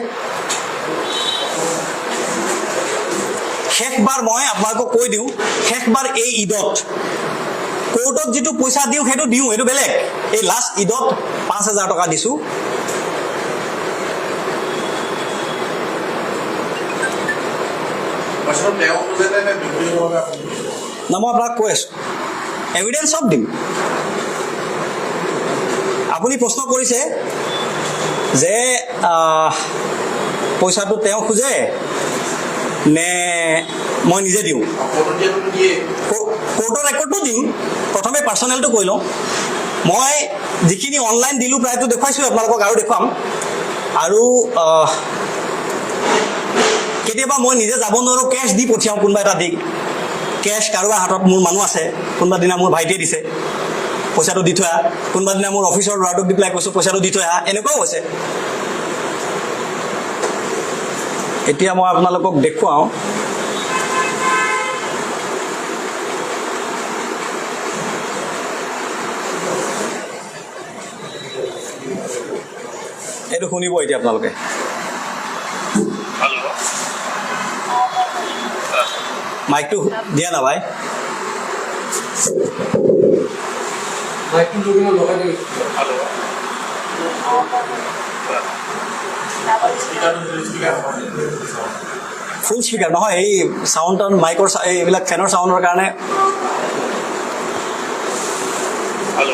A: শেষবাৰ মই আপোনালোকক কৈ দিওঁ শেষবাৰ এই ঈদত কোৰ্টত যেটো পইচা দিওঁ সেইটো বেলেগ এই লাষ্ট ঈদত 5000 টকা দিছো না মই আপোনাক কৈ আছো এভিডেন্স সব দিম আপুনি প্ৰশ্ন কৰিছে যে পইচাটো তেওঁ খুজে নে মই নিজে দিওঁ কোৰ্টৰ ৰেকৰ্ডটো দিম প্ৰথমে পাৰ্সোনেলটো কৈ লওঁ মই যিখিনি অনলাইন দিলো প্ৰায়টো দেখুৱাইছো আপোনালোকক আৰু দেখুৱাম আৰু কেতিয়াবা মই নিজে যাব নোৱাৰো কেশ দি পঠিয়াও কোনোবা এটা দি কেশ কাৰোবাৰ হাতত মোৰ মানুহ আছে কোনোবা দিনা মোৰ ভাইটিয়ে দিছে পইচাটো দি থোৱা কোনোবা দিনা মোৰ অফিচৰ ল'ৰাটোক দি পেলাই কৈছো পইচাটো দি থোৱা এনেকুৱাও হৈছে এতিয়া মই আপোনালোকক দেখুৱাও এইটো শুনিব এতিয়া আপোনালোকে মাইকটো দিয়া না ভাই মাইকটো লগাই দিও হেল্ল ফুল স্পিকাৰ নহয় এই সাউণ্ড মাইকৰ এইবিলাক ফেনৰ সাউণ্ডৰ কাৰণে হেল্ল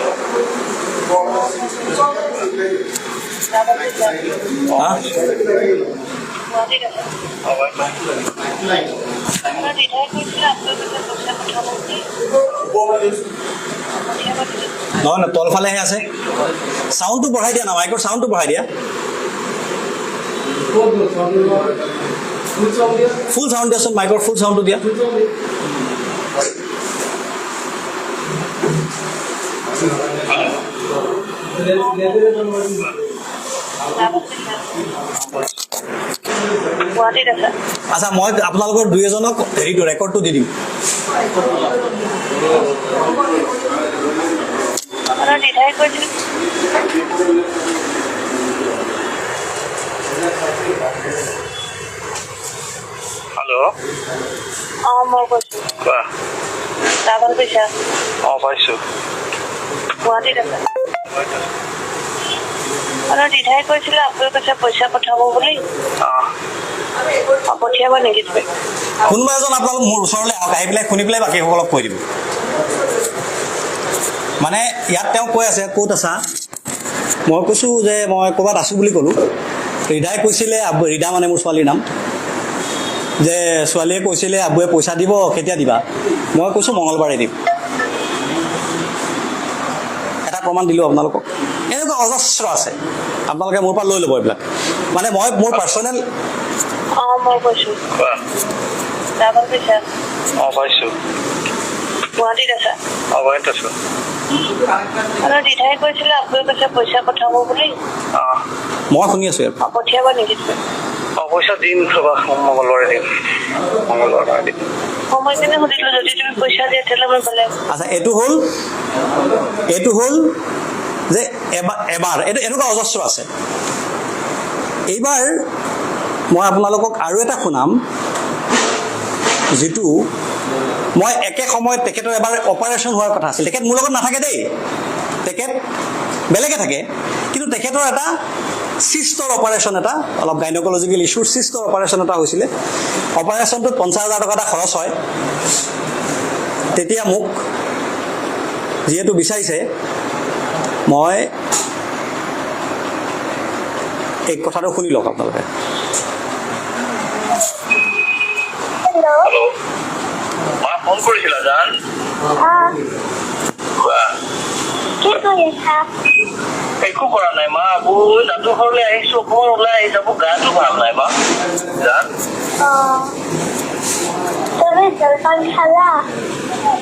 A: নহয় না তলফালেহে আছে সাউণ্ডটো বঢ়াই দিয়া না মাইকৰ সাউণ্ডটো বঢ়াই দিয়া ফুল সাউণ্ড দিয়াচোন মাইকৰ ফুল সাউণ্ডটো দিয়া আচ্ছা মই আপোনালোকৰ দুই এজনক হেৰিটো ৰেকৰ্ডটো দি দিম
B: हेलो
C: মই কৈছো
B: কোৱা
C: ডাবল পইচা
B: পাইছো
C: গুৱাহাটীত আছে আৰু দিধাই কৈছিলে আপুনি কৈছে পইচা পঠাব বুলি পঠিয়াব নেকি তুমি
A: কোনোবা এজন আপোনালোক মোৰ ওচৰলৈ আহক আহি পেলাই শুনি পেলাই বাকীসকলক কৈ দিব মানে ইয়াত তেওঁ কৈ আছে ক'ত আছা মই কৈছো যে মই ক'ৰবাত আছো বুলি ক'লো ৰিদাই কৈছিলে ৰিদা মানে মোৰ ছোৱালীৰ নাম যে ছোৱালীয়ে কৈছিলে আবুৱে পইচা দিব কেতিয়া দিবা মই কৈছো মঙ্গলবাৰে দিম এটা প্ৰমাণ দিলো আপোনালোকক এনেকুৱা অজস্ৰ আছে আপোনালোকে মোৰ পৰা লৈ ল'ব এইবিলাক মানে মই মোৰ পাৰ্সোনেল
C: মই কৈছো ডাবল পইচা
B: পাইছো
C: গুৱাহাটীত আছে
B: গুৱাহাটীত আছো
C: আৰু দিধাই কৈছিলে আপুনি কৈছে পইচা পঠাব বুলি
A: মই শুনি আছো ইয়াত
C: পঠিয়াব নেকি তুমি
B: পইচা দিম ৰবা মঙ্গলবাৰে দিম
C: সময় কেনে সুধিলো যদি তুমি পইচা দিয়ে তেতিয়াহ'লে মই বেলেগ
A: আচ্ছা এইটো হ'ল যে এবাৰ এইটো এনেকুৱা অজস্ৰ আছে এইবাৰ মই আপোনালোকক আৰু এটা শুনাম যিটো মই একে সময়ত তেখেতৰ এবাৰ অপাৰেশ্যন হোৱাৰ কথা আছিল তেখেত মোৰ লগত নাথাকে দেই তেখেত বেলেগে থাকে কিন্তু তেখেতৰ এটা সিস্টৰ অপাৰেশ্যন এটা অলপ গাইনকলজিকেল ইস্যুৰ সিস্টৰ অপাৰেশ্যন এটা হৈছিলে অপাৰেশ্যনটোত 50,000 টকা এটা খৰচ হয় তেতিয়া মোক যিহেতু বিচাৰিছে মই এই কথাটো শুনি লওক আপোনালোকে
B: হেল্ল মা ফোন কৰিছিলা জান
C: কি কৰি আছা
B: একো কৰা নাই মা দাদু ঘৰলৈ আহিছো অকমান ওলাই আহি যাব গাটো ভাল নাই মা জান
C: তুমি জলপান খালা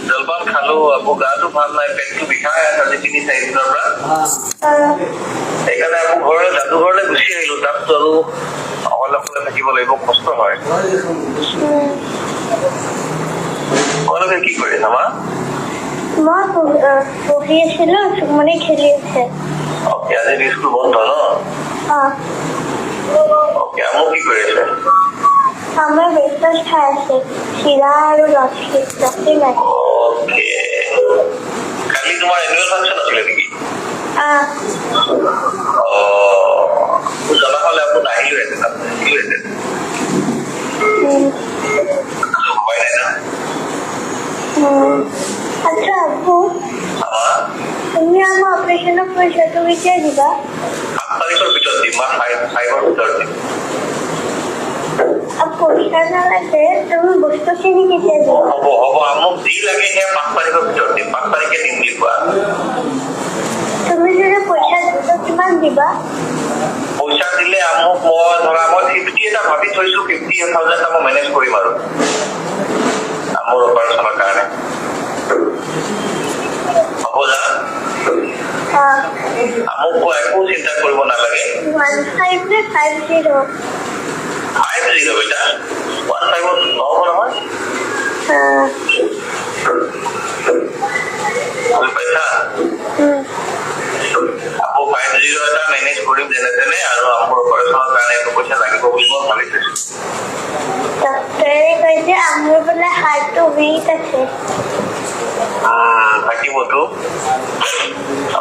B: জলপান খালো আকৌ গাটো ভাল নাই পেটটো বিষাই আছে আজি 3-4 দিনৰ পৰা সেইকাৰণে আকৌ দাদু ঘৰলৈ গুচি আহিলো তাততো আৰু অকলে অকলে থাকিব লাগিব কষ্ট হয় তোমালোকে কি কৰি আছা মা
C: মই পঢ়ি আছিলো মানে খেলি আছে
B: আজি স্কুল বন্ধ ন আমু কি কৰি আছে?
C: আমাৰ ব্ৰেকফাষ্ট খাই আছে চিৰা আৰু লছি নাই
B: অ'কে। কালি তোমাৰ এনুৱেল ফাংচন আছিলে নেকি? জনা হ'লে আপুনি নাহিলোহেঁতেন, আপুনি থাকিলোহেঁতেন। ভয় নাই না?
C: আচ্ছা আপু তুমি আমাৰ অপাৰেশ্যনৰ পইচাটো কেতিয়া দিবা?
B: 8 তাৰিখৰ ভিতৰত দিম, 5ৰ ভিতৰত দিম।
C: পইচা নালাগে তুমি বস্তুখিনি কেতিয়া দিবা?
B: হ'ব মোক যি লাগে সেয়া 5 তাৰিখৰ ভিতৰত দিম, 5 তাৰিখে দিম বুলি কোৱা।
C: তুমি যদি পইচা দিবা কিমান দিবা?
B: পইচা দিলে মোক মই ধৰা মই 50 এটা ভাবি থৈছো, 50,000 এটা মই মেনেজ কৰিম আৰু মোৰ অপাৰেশ্যনৰ কাৰণে। হ'ব জানা? মোক একো চিন্তা কৰিব নালাগে।
C: 15 নে 50?
B: 50 বেটা, 15 নহ'ব নহয়। পইচা আকৌ 50 এটা মেনেজ কৰিম যেনে তেনে, আৰু মোৰ অপাৰেশ্যনৰ কাৰণে একো পইচা লাগিব বুলি মই ভাবি থৈছো।
C: ডক্টৰে কৈছে মোৰ বোলে হাৰ্টটো উইক আছে।
B: থাকিবতো,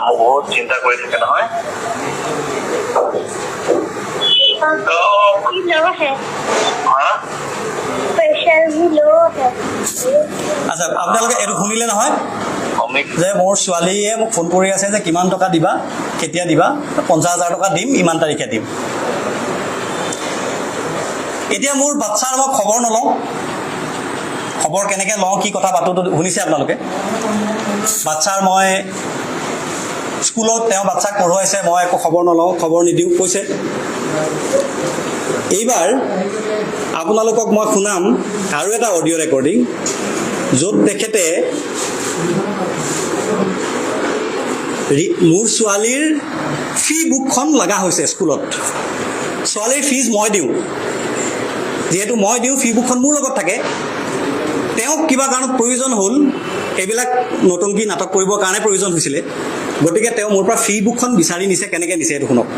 B: মোক বহুত চিন্তা কৰি থাকে নহয়।
A: আচ্ছা, আপোনালোকে এইটো শুনিলে নহয় যে মোৰ ছোৱালীয়ে মোক ফোন কৰি আছে যে কিমান টকা দিবা, কেতিয়া দিবা? 50,000 টকা দিম, ইমান তাৰিখে দিম। এতিয়া মোৰ বাচ্ছাৰ মই খবৰ নলওঁ, খবৰ কেনেকৈ লওঁ, কি কথা পাতোঁ শুনিছে আপোনালোকে। বাচ্ছাৰ মই স্কুলত তেওঁ বাচ্ছাক পঢ়ুৱাইছে, মই একো খবৰ নলওঁ, খবৰ নিদিওঁ কৈছে। এইবাৰ আপোনালোকক মই শুনাম আৰু এটা অডিঅ' ৰেকৰ্ডিং, য'ত তেখেতে মোৰ ছোৱালীৰ ফি বুকখন লগা হৈছে স্কুলত। ছোৱালীৰ ফিজ মই দিওঁ, যিহেতু মই দিওঁ, ফি বুকখন মোৰ লগত থাকে। তেওঁক কিবা কাৰণত প্ৰয়োজন হ'ল, এইবিলাক নতুনকি নাটক কৰিবৰ কাৰণে প্ৰয়োজন হৈছিলে, গতিকে তেওঁ মোৰ পৰা ফি বুকখন বিচাৰি নিছে। কেনেকৈ নিছে এইটো শুনক।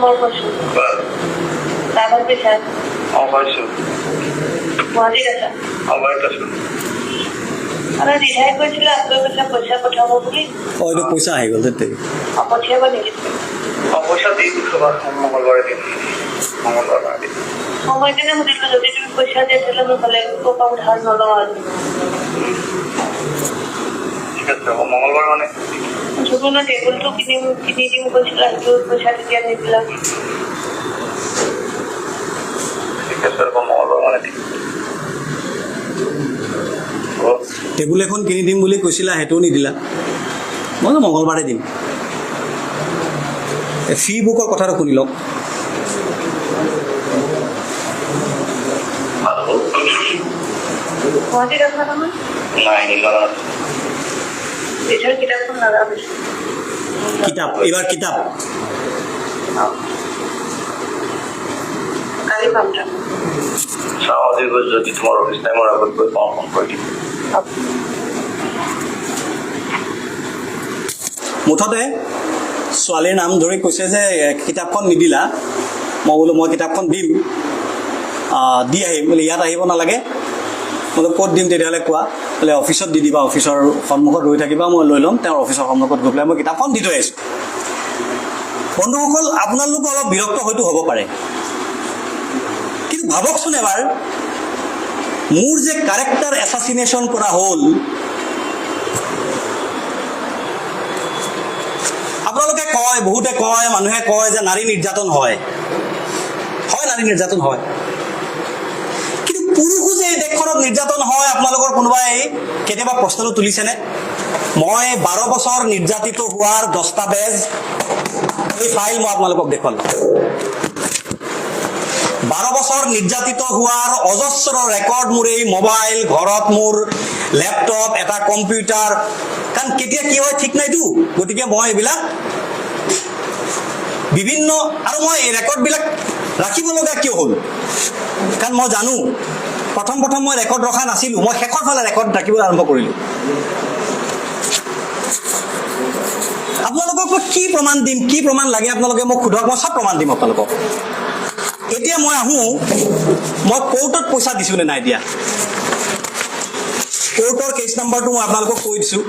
C: মই কৈছো কাগজ বিচাৰ
B: পাইছো
C: গুৱাহাটীত আছা? আৰু দিধাই কৈছিলে আপোনালোকে পইচা পঠাব বুলি।
A: এইটো পইচা আহি গ'ল তেতিয়া
C: পঠিয়াব নেকি?
B: পইচা দি মংগলবাৰে দিম, মংগলবাৰে দিম।
C: মই কেনে সুধিলো, যদি তুমি পইচা দিয়া তেতিয়াহ'লে মই বেলেগ পৰা ধাৰ নলওঁ আৰু।
B: ঠিক আছে, হ'ব মংগলবাৰ মানে
C: জুবিনৰ টেবুলটো কিনি দিম কৈছিলা, সেইটো পইচা তেতিয়া নিদিলা।
B: ঠিক আছে, হ'ব মংগলবাৰ মানে দিম।
A: টেবুল এখন কিনি দিম বুলি কৈছিলা, সেইটোও নিদিলা। মই মংগলবাৰে দিম। ফি বুকৰ কথাটো শুনি লওক।
C: গুৱাহাটীত আছা নহয়?
B: নাই নিলা
C: নিজৰ কিতাপখন নাযাওঁ।
A: কিতাপ, এইবাৰ কিতাপ
C: কালি পাম তাক।
B: চাওঁ আজি গৈ যদি তোমাৰ অফিচ টাইমৰ আগত গৈ পাওঁ ফোন কৰি দিম।
A: মুঠতে ছোৱালীৰ নাম ধৰি কৈছে যে কিতাপখন নিদিলা। মই বোলো মই কিতাপখন দিম, দি আহিম। বোলে ইয়াত আহিব নালাগে। বোলো ক'ত দিম তেতিয়াহ'লে কোৱা? বোলে অফিচত দি দিবা, অফিচৰ সন্মুখত ৰৈ থাকিবা, মই লৈ ল'ম। তেওঁৰ অফিচৰ সন্মুখত গৈ পেলাই মই কিতাপখন দি থৈ আহিছোঁ। বন্ধুসকল, আপোনালোক অলপ বিৰক্ত হয়তো হ'ব পাৰে, কিন্তু ভাবকচোন এবাৰ, মোৰ যে কেৰেক্টাৰ এছাচিনেশ্যন কৰা হ'ল, আপোনালোকে কয়, বহুতে কয়, মানুহে কয় যে নাৰী নিৰ্যাতন হয়, নাৰী নিৰ্যাতন হয়। কিন্তু পুৰুষো যে এই দেশখনত নিৰ্যাতন হয়, আপোনালোকৰ কোনোবাই কেতিয়াবা প্ৰশ্নটো তুলিছেনে? মই 12 বছৰ নিৰ্যাতিত হোৱাৰ দস্তাবেজ, এই ফাইল মই আপোনালোকক দেখুৱালোঁ। 12 বছৰ নিৰ্যাতিত হোৱাৰ অজস্ৰ ৰেকৰ্ড মোৰ এই মোবাইল, ঘৰত মোৰ লেপটপ, এটা কম্পিউটাৰ, কাৰণ কেতিয়া কি হয় ঠিক নাইতো। গতিকে মই এইবিলাক বিভিন্ন, আৰু মই এই ৰেকৰ্ডবিলাক ৰাখিব লগা কিয় হ'ল? কাৰণ মই জানো প্ৰথম মই ৰেকৰ্ড ৰখা নাছিলোঁ, মই শেষৰ ফালে ৰেকৰ্ড ৰাখিবলৈ আৰম্ভ কৰিলোঁ। আপোনালোকক মই কি প্ৰমাণ দিম, কি প্ৰমাণ লাগে আপোনালোকে মোক সোধক, মই চব প্ৰমাণ দিম আপোনালোকক। এতিয়া মই আহোঁ, মই কোৰ্টত পইচা দিছোঁ নে নাই দিয়া। কোৰ্টৰ কেছ নাম্বাৰটো মই আপোনালোকক কৈ দিছোঁ।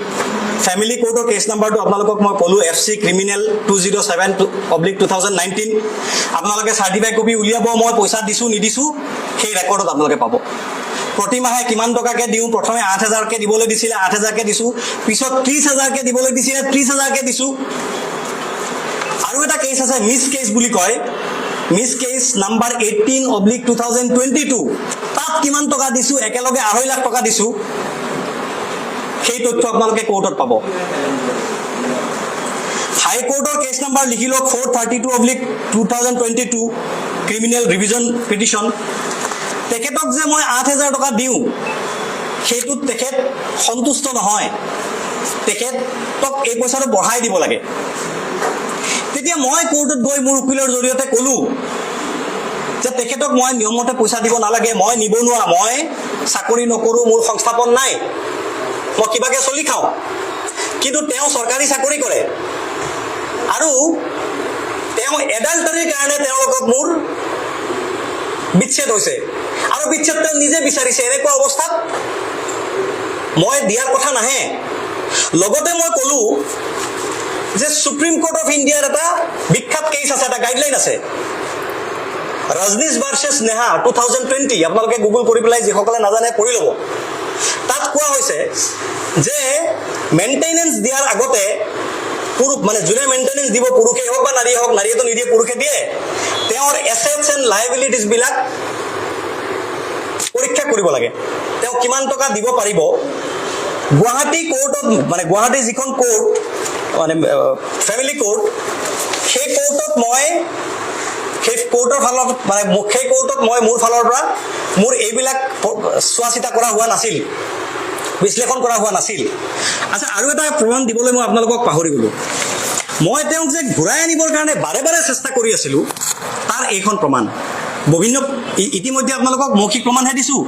A: ফেমিলি কোৰ্টৰ কেছ নাম্বাৰটো আপোনালোকক মই ক'লোঁ, FC ক্ৰিমিনেল 207/2019। আপোনালোকে চাৰ্টিফাইড কপি উলিয়াব, মই পইচা দিছোঁ নিদিছোঁ সেই ৰেকৰ্ডত আপোনালোকে পাব। প্ৰতিমাহে কিমান টকাকৈ দিওঁ, প্ৰথমে 8,000কৈ দিবলৈ দিছিলে 8,000কৈ দিছোঁ, পিছত 30,000কৈ দিবলৈ দিছিলে 30,000কৈ দিছোঁ। আৰু এটা কেছ আছে, মিছ কেছ বুলি কয়, মিছ কেছ নাম্বাৰ 18/2022। তাত কিমান টকা দিছোঁ, একেলগে 2.5 লাখ টকা দিছোঁ, সেই তথ্য আপোনালোকে কোৰ্টত পাব। হাইকোৰ্টৰ কেছ নাম্বাৰ লিখি লওক 432/2022 ক্ৰিমিনেল ৰিভিজন পিটিশ্যন। তেখেতক যে মই 8,000 টকা দিওঁ, সেইটোত তেখেত সন্তুষ্ট নহয়, তেখেতক এই পইচাটো বঢ়াই দিব লাগে। তেতিয়া মই কোৰ্টত গৈ মোৰ উকিলৰ জৰিয়তে ক'লোঁ যে তেখেতক মই নিয়মমতে পইচা দিব নালাগে, মই নিবনুৱা, মই চাকৰি নকৰোঁ, মোৰ সংস্থাপন নাই, মই কিবাকৈ চলি খাওঁ, কিন্তু তেওঁ চৰকাৰী চাকৰি কৰে আৰু তেওঁ এডাল্টাৰীৰ কাৰণে তেওঁৰ লগত মোৰ বিচ্ছেদ হৈছে আৰু বিচ্ছেদ তেওঁ নিজে বিচাৰিছে। এনেকুৱা অৱস্থাত মই দিয়াৰ কথা নাহে। লগতে মই ক'লোঁ যে সুপ্ৰিম কোৰ্ট অফ ইণ্ডিয়াৰ এটা বিখ্যাত কেছ আছে, এটা গাইডলাইন আছে, ৰজনীশ ভাৰ্চেছ নেহা 2020। আপোনালোকে গুগল কৰি পেলাই যিসকলে নাজানে পঢ়ি ল'ব। তাত কোৱা হৈছে যে মেইনটেনেন্স দিয়াৰ আগতে পুৰুষ, মানে যোনে মেইনটেনেন্স দিব, পুৰুষেই হওক বা নাৰীয়ে হওক, নাৰীয়েতো নিদিয়ে পুৰুষে দিয়ে, তেওঁৰ এছেটছ এণ্ড লাইবিলিটিছবিলাক পৰীক্ষা কৰিব লাগে, তেওঁ কিমান টকা দিব পাৰিব। গুৱাহাটী কোৰ্টত, মানে গুৱাহাটীৰ যিখন কোৰ্ট, মানে ফেমিলি কোৰ্ট, সেই কোৰ্টত মই সেই কোৰ্টৰ ফালত, মানে সেই কোৰ্টত মই মোৰ ফালৰ পৰা মোৰ এইবিলাক চোৱা চিতা কৰা হোৱা নাছিল, বিশ্লেষণ কৰা হোৱা নাছিল। আচ্ছা, আৰু এটা প্ৰমাণ দিবলৈ মই আপোনালোকক পাহৰি গ'লোঁ। মই তেওঁক যে ঘূৰাই আনিবৰ কাৰণে বাৰে বাৰে চেষ্টা কৰি আছিলোঁ, তাৰ এইখন প্ৰমাণ। বিভিন্ন ইতিমধ্যে আপোনালোকক মৌখিক প্ৰমাণহে দিছোঁ,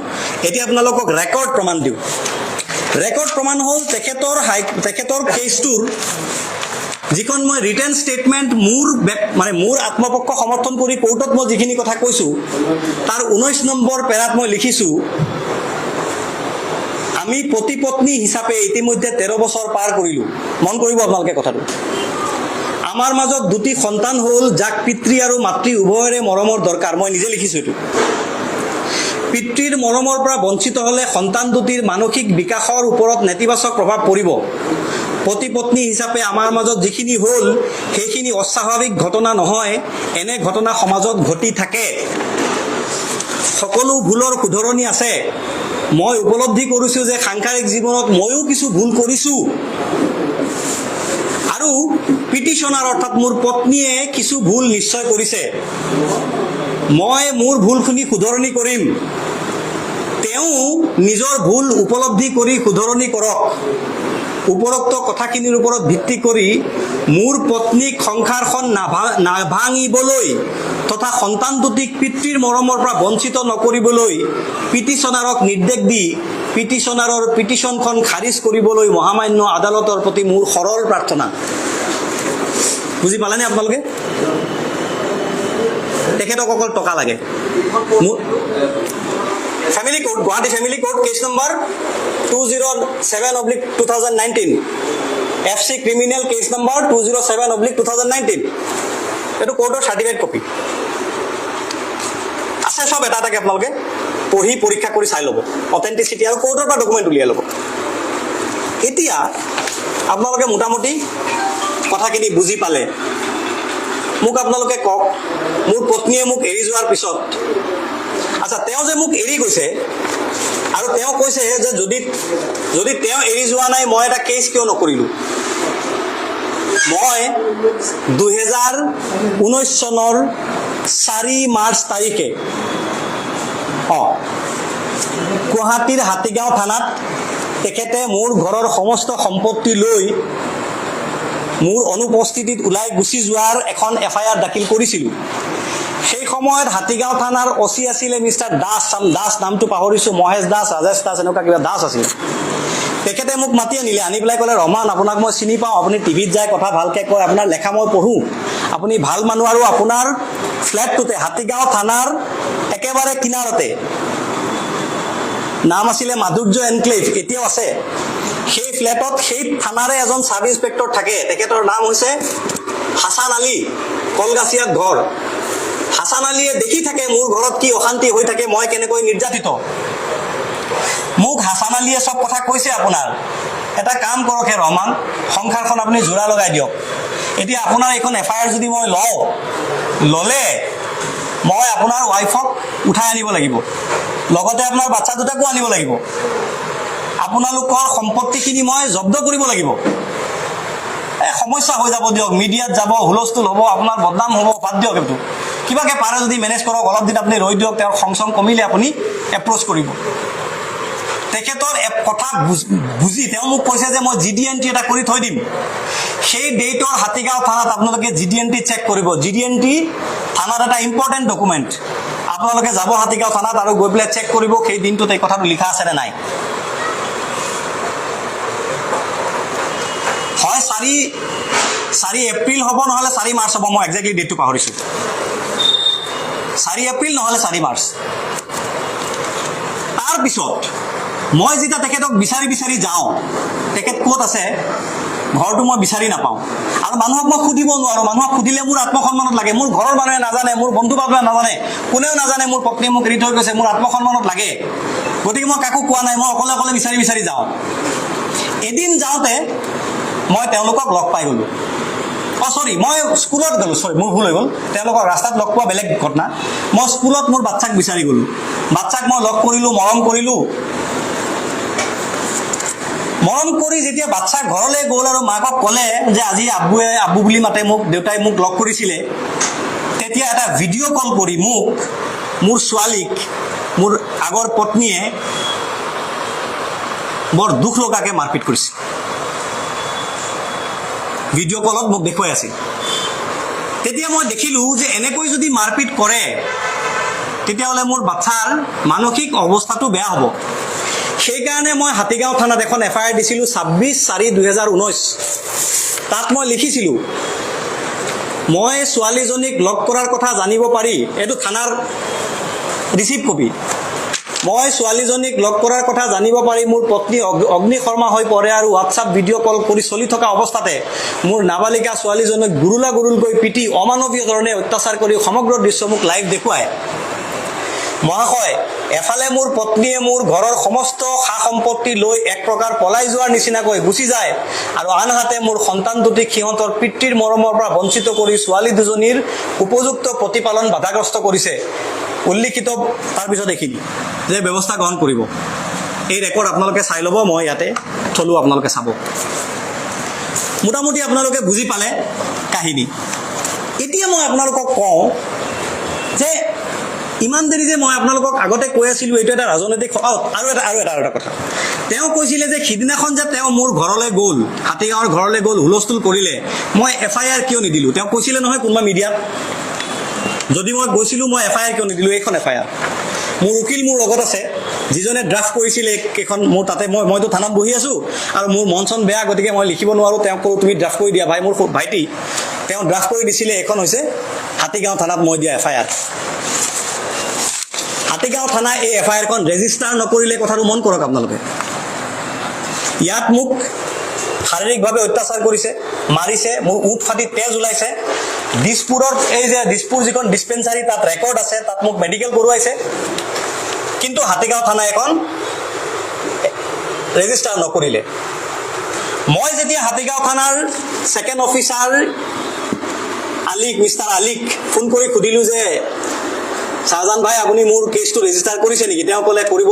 A: এতিয়া আপোনালোকক ৰেকৰ্ড প্ৰমাণ দিওঁ। ৰেকৰ্ড প্ৰমাণ হ'ল তেখেতৰ কেছটোৰ যিখন মই ৰিটেন ষ্টেটমেণ্ট মোৰ আত্মপক্ষ সমৰ্থন কৰি কোৰ্টত মই যিখিনি কথা কৈছোঁ, তাৰ 19 নম্বৰ পেৰাত মই লিখিছোঁ, আমি পতি পত্নী হিচাপে ইতিমধ্যে 13 বছৰ পাৰ কৰিলোঁ। মন কৰিব আপোনালোকে কথাটো। আমাৰ মাজত 2টি সন্তান হ'ল, যাক পিতৃ আৰু মাতৃ উভয়ৰে মৰমৰ দৰকাৰ। মই নিজে লিখিছোঁ এইটো। পিতৃৰ মৰমৰ পৰা বঞ্চিত হ'লে সন্তান দুটিৰ মানসিক বিকাশৰ ওপৰত নেতিবাচক প্ৰভাৱ পৰিব। পতি পত্নী হিচাপে আমাৰ মাজত যিখিনি হ'ল, সেইখিনি অস্বাভাৱিক ঘটনা নহয়, এনে ঘটনা সমাজত ঘটি থাকে। সকলো ভুলৰ শুধৰণি আছে। মই উপলব্ধি কৰিছোঁ যে সাংসাৰিক জীৱনত ময়ো কিছু ভুল কৰিছোঁ আৰু পিটিশ্যনাৰ অৰ্থাৎ মোৰ পত্নীয়ে কিছু ভুল নিশ্চয় কৰিছে। মই মোৰ ভুলখিনি শুধৰণি কৰিম, তেওঁ নিজৰ ভুল উপলব্ধি কৰি শুধৰণি কৰক। উপৰোক্ত কথাখিনিৰ ওপৰত ভিত্তি কৰি মোৰ পত্নীক সংসাৰখন নাভাঙিবলৈ তথা সন্তান দুটিক পিতৃৰ মৰমৰ পৰা বঞ্চিত নকৰিবলৈ পিটিশ্যনাৰক নিৰ্দেশ দি পিটিশ্যনাৰৰ পিটিশ্যনখন খাৰিজ কৰিবলৈ মহামান্য আদালতৰ প্ৰতি মোৰ সৰল প্ৰাৰ্থনা। বুজি পালেনে আপোনালোকে? তেখেতক অকল টকা লাগে। Family court, Guwahati family court, case number 207/2019, FC criminal case number 207/2019। এইটো কোৰ্টৰ চাৰ্টিফাইড কপি আছে, সব এটা এটাকে আপোনালোকে পঢ়ি পৰীক্ষা কৰি চাই ল'ব, অথেণ্টিচিটি আৰু কোৰ্টৰ পৰা ডকুমেণ্ট উলিয়াই ল'ব। এতিয়া আপোনালোকে মোটামুটি কথাখিনি বুজি পালে। মোক আপোনালোকে কওক, মোৰ পত্নীয়ে মোক এৰি যোৱাৰ পিছত, আচ্ছা, তেওঁ যে মোক এৰি গৈছে আৰু তেওঁ কৈছে যে যদি তেওঁ এৰি যোৱা নাই, মই এটা কেছ কিয় নকৰিলোঁ? মই 2019 চনৰ 4 মাৰ্চ তাৰিখে গুৱাহাটীৰ হাতীগাঁও থানাত তেখেতে মোৰ ঘৰৰ সমস্ত সম্পত্তি লৈ মোৰ অনুপস্থিতিত ওলাই গুচি যোৱাৰ এখন FIR দাখিল কৰিছিলোঁ। সেই সময়ত হাতীগাঁও থানাৰ OC আছিলে মিষ্টাৰ দাস, দাস নামটো পাহৰিছোঁ, মহেশ দাস, ৰাজেশ দাস, এনেকুৱা কিবা দাস আছিলে। তেখেতে মোক মাতি আনিলে, আনি পেলাই ক'লে ৰমান আপোনাক মই চিনি পাওঁ, আপুনি টিভিত যায় কথা ভালকৈ কয়, আপোনাৰ লেখা মই পঢ়োঁ, আপুনি ভাল মানুহ, আৰু আপোনাৰ ফ্লেটটোতে হাতীগাঁও থানাৰ একেবাৰে কিনাৰতে নাম আছিলে মাধুৰ্য এনক্লেভ, এতিয়াও আছে, সেই ফ্লেটত সেই থানাৰে এজন চাব ইন্সপেক্টৰ থাকে, তেখেতৰ নাম হৈছে হাছান আলী, কলগাছিয়াত ঘৰ। হাছান আলীয়ে দেখি থাকে মোৰ ঘৰত কি অশান্তি হৈ থাকে, মই কেনেকৈ নিৰ্যাতিত। মোক হাছান আলীয়ে চব কথা কৈছে আপোনাৰ। এটা কাম কৰক হে ৰহমান, সংসাৰখন আপুনি জোৰা লগাই দিয়ক। এতিয়া আপোনাৰ এইখন FIR যদি মই ল'লে মই আপোনাৰ ৱাইফক উঠাই আনিব লাগিব, লগতে আপোনাৰ বাচ্চা দুটাকো আনিব লাগিব, আপোনালোকৰ সম্পত্তিখিনি মই জব্দ কৰিব লাগিব। সমস্যা হৈ যাব দিয়ক, মিডিয়াত যাব, হুলস্থুল হ'ব, আপোনাৰ বদনাম হ'ব, বাদ দিয়ক। এইটো কিবাকে পাৰে যদি মেনেজ কৰক, অলপ দিন আপুনি ৰৈ দিয়ক, তেওঁৰ খং কমিলে আপুনি এপ্ৰ'চ কৰিব। তেখেতৰ কথা বুজি তেওঁ মোক কৈছে যে মই GD&T এটা কৰি থৈ দিম। সেই ডেটৰ হাতীগাঁও থানাত আপোনালোকে GD&T চেক কৰিব। GD&T থানাত এটা ইম্পৰ্টেণ্ট ডকুমেণ্ট, আপোনালোকে যাব হাতীগাঁও থানাত আৰু গৈ পেলাই চেক কৰিব সেই দিনটোত এই কথাটো লিখা আছেনে নাই। হয় 4 এপ্ৰিল হ'ব, নহ'লে 4 মাৰ্চ হ'ব, মই একজেক্টলি ডেটটো পাহৰিছোঁ। 4 এপ্ৰিল নহ'লে 4 মাৰ্চ। তাৰপিছত মই যেতিয়া তেখেতক বিচাৰি যাওঁ, তেখেত ক'ত আছে ঘৰটো মই বিচাৰি নাপাওঁ, আৰু মানুহক মই সুধিব নোৱাৰোঁ। মানুহক সুধিলে মোৰ আত্মসন্মানত লাগে, মোৰ ঘৰৰ মানুহে নাজানে, মোৰ বন্ধু বান্ধৱে নাজানে, কোনেও নাজানে মোৰ পত্নীয়ে মোক এৰি থৈ গৈছে, মোৰ আত্মসন্মানত লাগে। গতিকে মই কাকো কোৱা নাই, মই অকলে বিচাৰি যাওঁ। এদিন যাওঁতে মই তেওঁলোকক লগ পাই গ'লোঁ। মই স্কুলত গ'লোঁ, মোৰ ভুল হৈ গ'ল, তেওঁলোকক ৰাস্তাত লগ পোৱা বেলেগ ঘটনা। মই স্কুলত মোৰ বাচ্চাক বিচাৰি গ'লোঁ, বাচ্চাক মই লগ কৰিলোঁ, মৰম কৰিলোঁ। মৰম কৰি যেতিয়া বাচ্চা ঘৰলৈ গ'ল আৰু মাকক ক'লে যে আজি আব্বু বুলি মাতে মোক, দেউতাই মোক লগ কৰিছিলে, তেতিয়া এটা ভিডিঅ' কল কৰি মোৰ ছোৱালীক মোৰ আগৰ পত্নীয়ে বৰ দুখ লগাকৈ মাৰপিট কৰিছে। ভিডিঅ' কলত মোক দেখুৱাই আছিল। তেতিয়া মই দেখিলোঁ যে এনেকৈ যদি মাৰপিট কৰে তেতিয়াহ'লে মোৰ বাচ্চাৰ মানসিক অৱস্থাটো বেয়া হ'ব। সেইকাৰণে মই হাতীগাঁও থানাত এখন FIR দিছিলোঁ 26/4/2019। তাত মই লিখিছিলোঁ, মই ছোৱালীজনীক লগ কৰাৰ কথা জানিব পাৰি, এইটো থানাৰ ৰিচিভ কপি, মই ছোৱালীজনীক লগ কৰাৰ কথা জানিব পাৰি মোৰ পত্নী অগ্নিশৰ্মা হৈ পৰে আৰু হোৱাটছআপ ভিডিঅ' কল কৰি চলি থকা অৱস্থাতে মোৰ নাবালিকা ছোৱালীজনীক গুৰুলকৈ পিটি অমানৱীয় ধৰণে অত্যাচাৰ কৰি সমগ্ৰ দৃশ্য মোক লাইভ দেখুৱায়। মহাশয়, এফালে মোৰ পত্নীয়ে মোৰ ঘৰৰ সমস্ত সা সম্পত্তি লৈ এক প্ৰকাৰ পলাই যোৱাৰ নিচিনাকৈ গুচি যায়, আৰু আনহাতে মোৰ সন্তান দুটিক সিহঁতৰ পিতৃৰ মৰমৰ পৰা বঞ্চিত কৰি ছোৱালী দুজনীৰ উপযুক্ত প্ৰতিপালন বাধাগ্ৰস্ত কৰিছে। উল্লিখিত তাৰপিছত এইখিনি যে ব্যৱস্থা গ্ৰহণ কৰিব। এই ৰেকৰ্ড আপোনালোকে চাই ল'ব, মই ইয়াতে থলোঁ, আপোনালোকে চাব। মোটামুটি আপোনালোকে বুজি পালে কাহিনী। এতিয়া মই আপোনালোকক কওঁ যে ইমান দেৰি যে মই আপোনালোকক আগতে কৈ আছিলোঁ এইটো এটা ৰাজনৈতিক আৰু এটা কথা। তেওঁ কৈছিলে যে সিদিনাখন যে তেওঁ মোৰ ঘৰলৈ গ'ল, হাতীগাঁৱৰ ঘৰলৈ গ'ল, হুলস্থুল কৰিলে, মই FIR কিয় নিদিলোঁ? তেওঁ কৈছিলে নহয় কোনোবা মিডিয়াত, যদি মই গৈছিলোঁ মই FIR কিয় নিদিলোঁ? এইখন FIR মোৰ উকিল মোৰ লগত আছে, যিজনে ড্ৰাফ্ট কৰিছিলে কেইখন মোৰ তাতে, মইতো থানাত বহি আছোঁ আৰু মোৰ মন চন বেয়া, গতিকে মই লিখিব নোৱাৰোঁ। তেওঁক কওঁ তুমি ড্ৰাফ্ট কৰি দিয়া, মোৰ ভাইটি, তেওঁ ড্ৰাফ্ট কৰি দিছিলে। এইখন হৈছে হাতীগাঁও থানাত মই দিয়া FIR। হাতীগাঁও থানাই এই FIRখন ৰেজিষ্টাৰ নকৰিলে, কথাটো মন কৰক আপোনালোকে। ইয়াত মোক শাৰীৰিকভাৱে অত্যাচাৰ কৰিছে, মাৰিছে, মোৰ উঠ ফাটি তেজ ওলাইছে। দিছপুৰত এই যে দিছপুৰ যিখন ডিছপেঞ্চাৰী তাত ৰেকৰ্ড আছে, তাত মোক মেডিকেল কৰোৱাইছে, কিন্তু হাতীগাঁও থানা এখন ৰেজিষ্টাৰ নকৰিলে। মই যেতিয়া হাতীগাঁও থানাৰ ছেকেণ্ড অফিচাৰ মিষ্টাৰ আলীক ফোন কৰি সুধিলোঁ যে শাহজাহান ভাই আপুনি মোৰ কেছটো ৰেজিষ্টাৰ কৰিছে নেকি? তেওঁ ক'লে কৰিব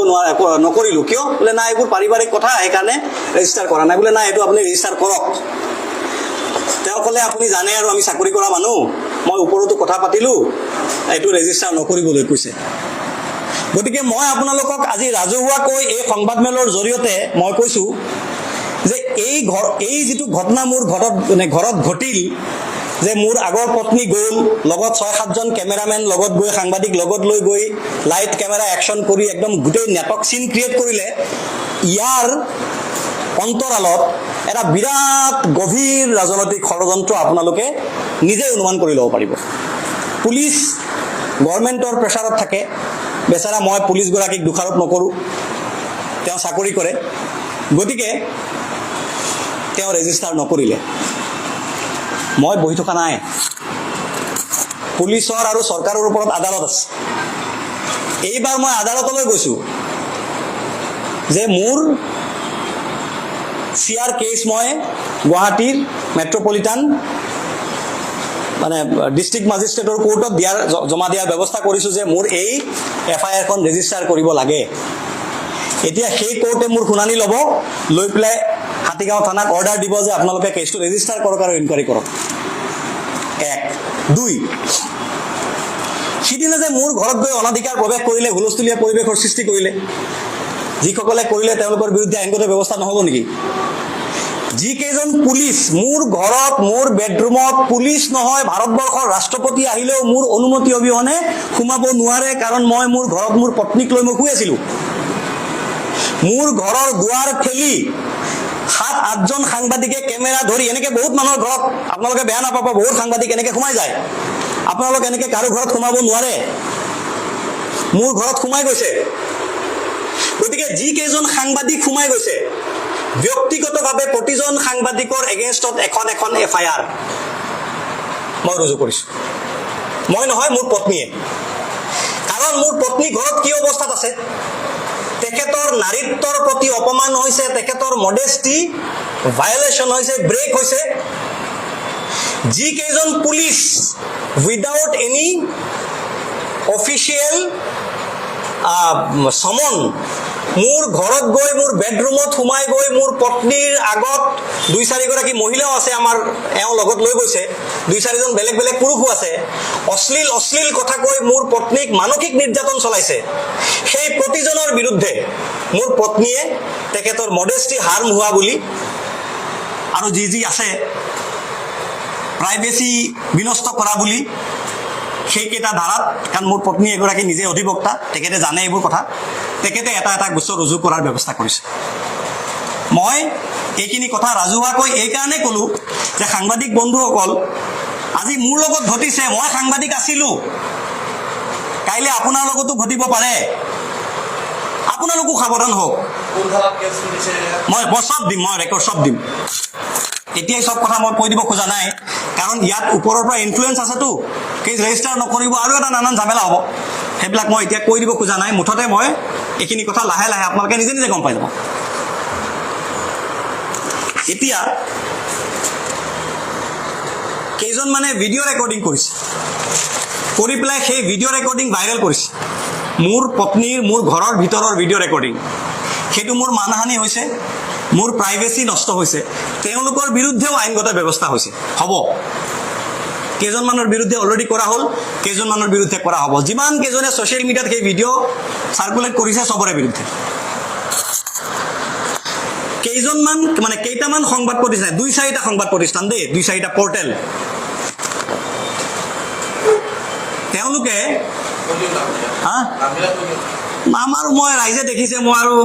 A: নকৰিলোঁ। কিয়? বোলে নাই, এইবোৰ পাৰিবাৰিক কথা, সেইকাৰণে ৰেজিষ্টাৰ কৰা নাই। বোলে নাই, এইটো আপুনি ৰেজিষ্টাৰ কৰক। তেওঁ ক'লে আপুনি জানে আৰু আমি চাকৰি কৰা মানুহ, মই ওপৰতো কথা পাতিলোঁ, এইটো ৰেজিষ্টাৰ নকৰিবলৈ কৈছে। গতিকে মই আপোনালোকক আজি ৰাজহুৱাকৈ এই সংবাদমেলৰ জৰিয়তে মই কৈছোঁ যে এই যিটো ঘটনা মোৰ ঘৰত ঘটিল, যে মোৰ আগৰ পত্নী গ'ল, লগত 6-7জন কেমেৰামেন লগত গৈ, সাংবাদিক লগত লৈ গৈ লাইট কেমেৰা একশ্যন কৰি একদম গোটেই নাটক চিন ক্ৰিয়েট কৰিলে। ইয়াৰ অন্তৰালত এটা বিৰাট গভীৰ ৰাজনৈতিক ষড়যন্ত্ৰ আপোনালোকে নিজে অনুমান কৰি ল'ব পাৰিব। পুলিচ গভৰ্ণমেণ্টৰ প্ৰেছাৰত থাকে। বেচাৰা মই পুলিচগৰাকীক দোষাৰোপ নকৰোঁ, তেওঁ চাকৰি কৰে, গতিকে তেওঁ ৰেজিষ্টাৰ নকৰিলে। মই বহি থকা নাই। পুলিচৰ আৰু চৰকাৰৰ ওপৰত আদালত আছে। এইবাৰ মই আদালতলৈ গৈছোঁ যে মোৰ চিআৰ কেছ মই গুৱাহাটীৰ মেট্ৰপলিটান মানে ডিষ্ট্ৰিক্ট মেজিষ্ট্ৰেটৰ কোৰ্টত জমা দিয়াৰ ব্যৱস্থা কৰিছোঁ যে মোৰ এই FIR-খন ৰেজিষ্টাৰ কৰিব লাগে। এতিয়া সেই কোৰ্টে মোৰ শুনানি ল'ব, লৈ পেলাই হাতীগাঁও থানাক অৰ্ডাৰ দিব যে আপোনালোকে কেছটো ৰেজিষ্টাৰ কৰক আৰু ইনকুৱাৰী কৰক। 1, 2 সিদিনা যে মোৰ ঘৰত গৈ অনাধিকাৰ প্ৰৱেশ কৰিলে, হুলস্থুলীয়া পৰিৱেশৰ সৃষ্টি কৰিলে, যিসকলে কৰিলে তেওঁলোকৰ বিৰুদ্ধে আইনগত ব্যৱস্থা নহ'ব নেকি? যিকেইজন পুলিচ মোৰ ঘৰত, মোৰ বেডৰুমত, পুলিচ নহয় ভাৰতবৰ্ষৰ ৰাষ্ট্ৰপতি আহিলেও মোৰ অনুমতি অবিহনে সোমাব নোৱাৰে, কাৰণ মই মোৰ ঘৰত মোৰ পত্নীক লৈ মই শুই আছিলোঁ। মোৰ ঘৰৰ দুৱাৰ ঠেলি 7-8জন সাংবাদিকে কেমেৰা ধৰি, এনেকে বহুত মানুহৰ ঘৰত, আপোনালোকে বেয়া নাপাব, বহুত সাংবাদিক এনেকে সোমাই যায়। আপোনালোক এনেকে কাৰো ঘৰত সোমাব নোৱাৰে, মোৰ ঘৰত সোমাই গৈছে। গতিকে যিকেইজন সাংবাদিক সোমাই গৈছে, ব্যক্তিগতভাৱে প্ৰতিজন সাংবাদিকৰ এগেইনষ্টত এখন FIR মই ৰুজু কৰিছোঁ। মই নহয়, মোৰ পত্নীয়ে। কাৰণ মোৰ পত্নী ঘৰত কি অৱস্থাত আছে, তেখেতৰ নাৰীত্বৰ প্ৰতি অপমান হৈছে, তেখেতৰ মডেষ্টি ভায়োলেশ্যন হৈছে, ব্ৰেক হৈছে। যিকেইজন পুলিচ উইদাউট এনি অফিচিয়েল সমন মোৰ ঘৰত গৈ, মোৰ বেডৰুমত সোমাই গৈ, মোৰ পত্নীৰ আগত 2-4 গৰাকী মহিলাও আছে, আমাৰ এওঁ লগত লৈ গৈছে, 2-4জন বেলেগ বেলেগ পুৰুষো আছে, অশ্লীল কথা কৈ মোৰ পত্নীক মানসিক নিৰ্যাতন চলাইছে। সেই প্ৰতিজনৰ বিৰুদ্ধে মোৰ পত্নীয়ে তেখেতৰ মডেষ্টি হাৰ্ম হোৱা বুলি আৰু যি আছে প্ৰাইভেচি বিনষ্ট কৰা বুলি সেইকেইটা ধাৰাত, কাৰণ মোৰ পত্নী এগৰাকী নিজে অধিবক্তা, তেখেতে জানে এইবোৰ কথা, তেখেতে এটা গোচৰ ৰুজু কৰাৰ ব্যৱস্থা কৰিছে। মই এইখিনি কথা ৰাজহুৱাকৈ এইকাৰণে ক'লোঁ যে সাংবাদিক বন্ধুসকল, আজি মোৰ লগত ঘটিছে, মই সাংবাদিক আছিলোঁ, কাইলৈ আপোনাৰ লগতো ঘটিব পাৰে, আপোনালোকো সাৱধান হওক। মই চব দিম, মই ৰেকৰ্ড চব দিম। এতিয়াই চব কথা মই কৈ দিব খোজা নাই, কাৰণ ইয়াত ওপৰৰ পৰা ইনফ্লুৱেঞ্চ আছেতো, কেছ ৰেজিষ্টাৰ নকৰিব আৰু এটা নানান ঝামেলা হ'ব, সেইবিলাক মই এতিয়া কৈ দিব খোজা নাই। মুঠতে মই এইখিনি কথা লাহে লাহে আপোনালোকে নিজে নিজে গম পাই যাব। এতিয়া কেইজনমানে ভিডিঅ' ৰেকৰ্ডিং কৰিছে, কৰি পেলাই সেই ভিডিঅ' ৰেকৰ্ডিং ভাইৰেল কৰিছে, মোৰ পত্নীৰ, মোৰ ঘৰৰ ভিতৰৰ ভিডিঅ' ৰেকৰ্ডিং। সেইটো মোৰ মানহানি হৈছে, মোৰ প্ৰাইভেচি নষ্ট হৈছে, তেওঁলোকৰ বিৰুদ্ধেও আইনগত ব্যৱস্থা হৈছে, হ'ব। কেইজনমানৰ বিৰুদ্ধে অলৰেডি কৰা হ'ল, কেইজনমানৰ বিৰুদ্ধে কৰা হ'ব। যিমান কেইজনে ছ'চিয়েল মিডিয়াত সেই ভিডিঅ' চাৰ্কুলেট কৰিছে চবৰে বিৰুদ্ধে। কেইজনমান মানে কেইটামান সংবাদ প্ৰতিষ্ঠান, 2-4টা সংবাদ প্ৰতিষ্ঠান দেই, 2-4টা পৰ্টেল, তেওঁলোকে আমাৰ মই ৰাইজে দেখিছে, মই আৰু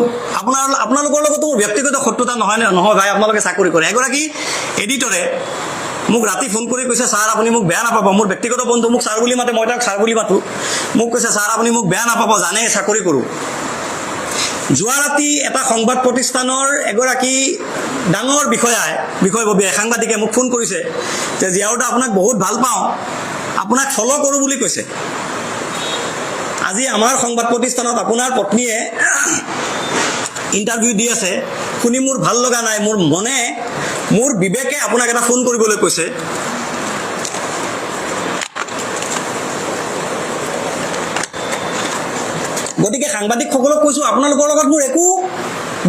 A: আপোনালোকৰ লগতো মোৰ ব্যক্তিগত শত্ৰুতা নহয় ভাই, আপোনালোকে চাকৰি কৰে। এগৰাকী এডিটৰে মোক ৰাতি ফোন কৰি কৈছে, ছাৰ আপুনি মোক বেয়া নাপাব, মোৰ ব্যক্তিগত বন্ধু মোক ছাৰ বুলি মাতে, মই তাক ছাৰ বুলি মাতোঁ, মোক কৈছে ছাৰ আপুনি মোক বেয়া নাপাব, জানে চাকৰি কৰোঁ। যোৱা ৰাতি এটা সংবাদ প্ৰতিষ্ঠানৰ এগৰাকী ডাঙৰ বিষয়ববীয়াই সাংবাদিকে মোক ফোন কৰিছে যে জিয়াউদ্দিন আপোনাক বহুত ভাল পাওঁ, আপোনাক ফ'ল' কৰোঁ বুলি কৈছে। আজি আমাৰ সংবাদ প্ৰতিষ্ঠানত আপোনাৰ পত্নীয়ে ইণ্টাৰভিউ দি আছে, শুনি মোৰ ভাল লগা নাই, মোৰ বিবেকে আপোনাক এটা ফোন কৰিবলৈ কৈছে। গতিকে সাংবাদিকসকলক কৈছোঁ, আপোনালোকৰ লগত মোৰ একো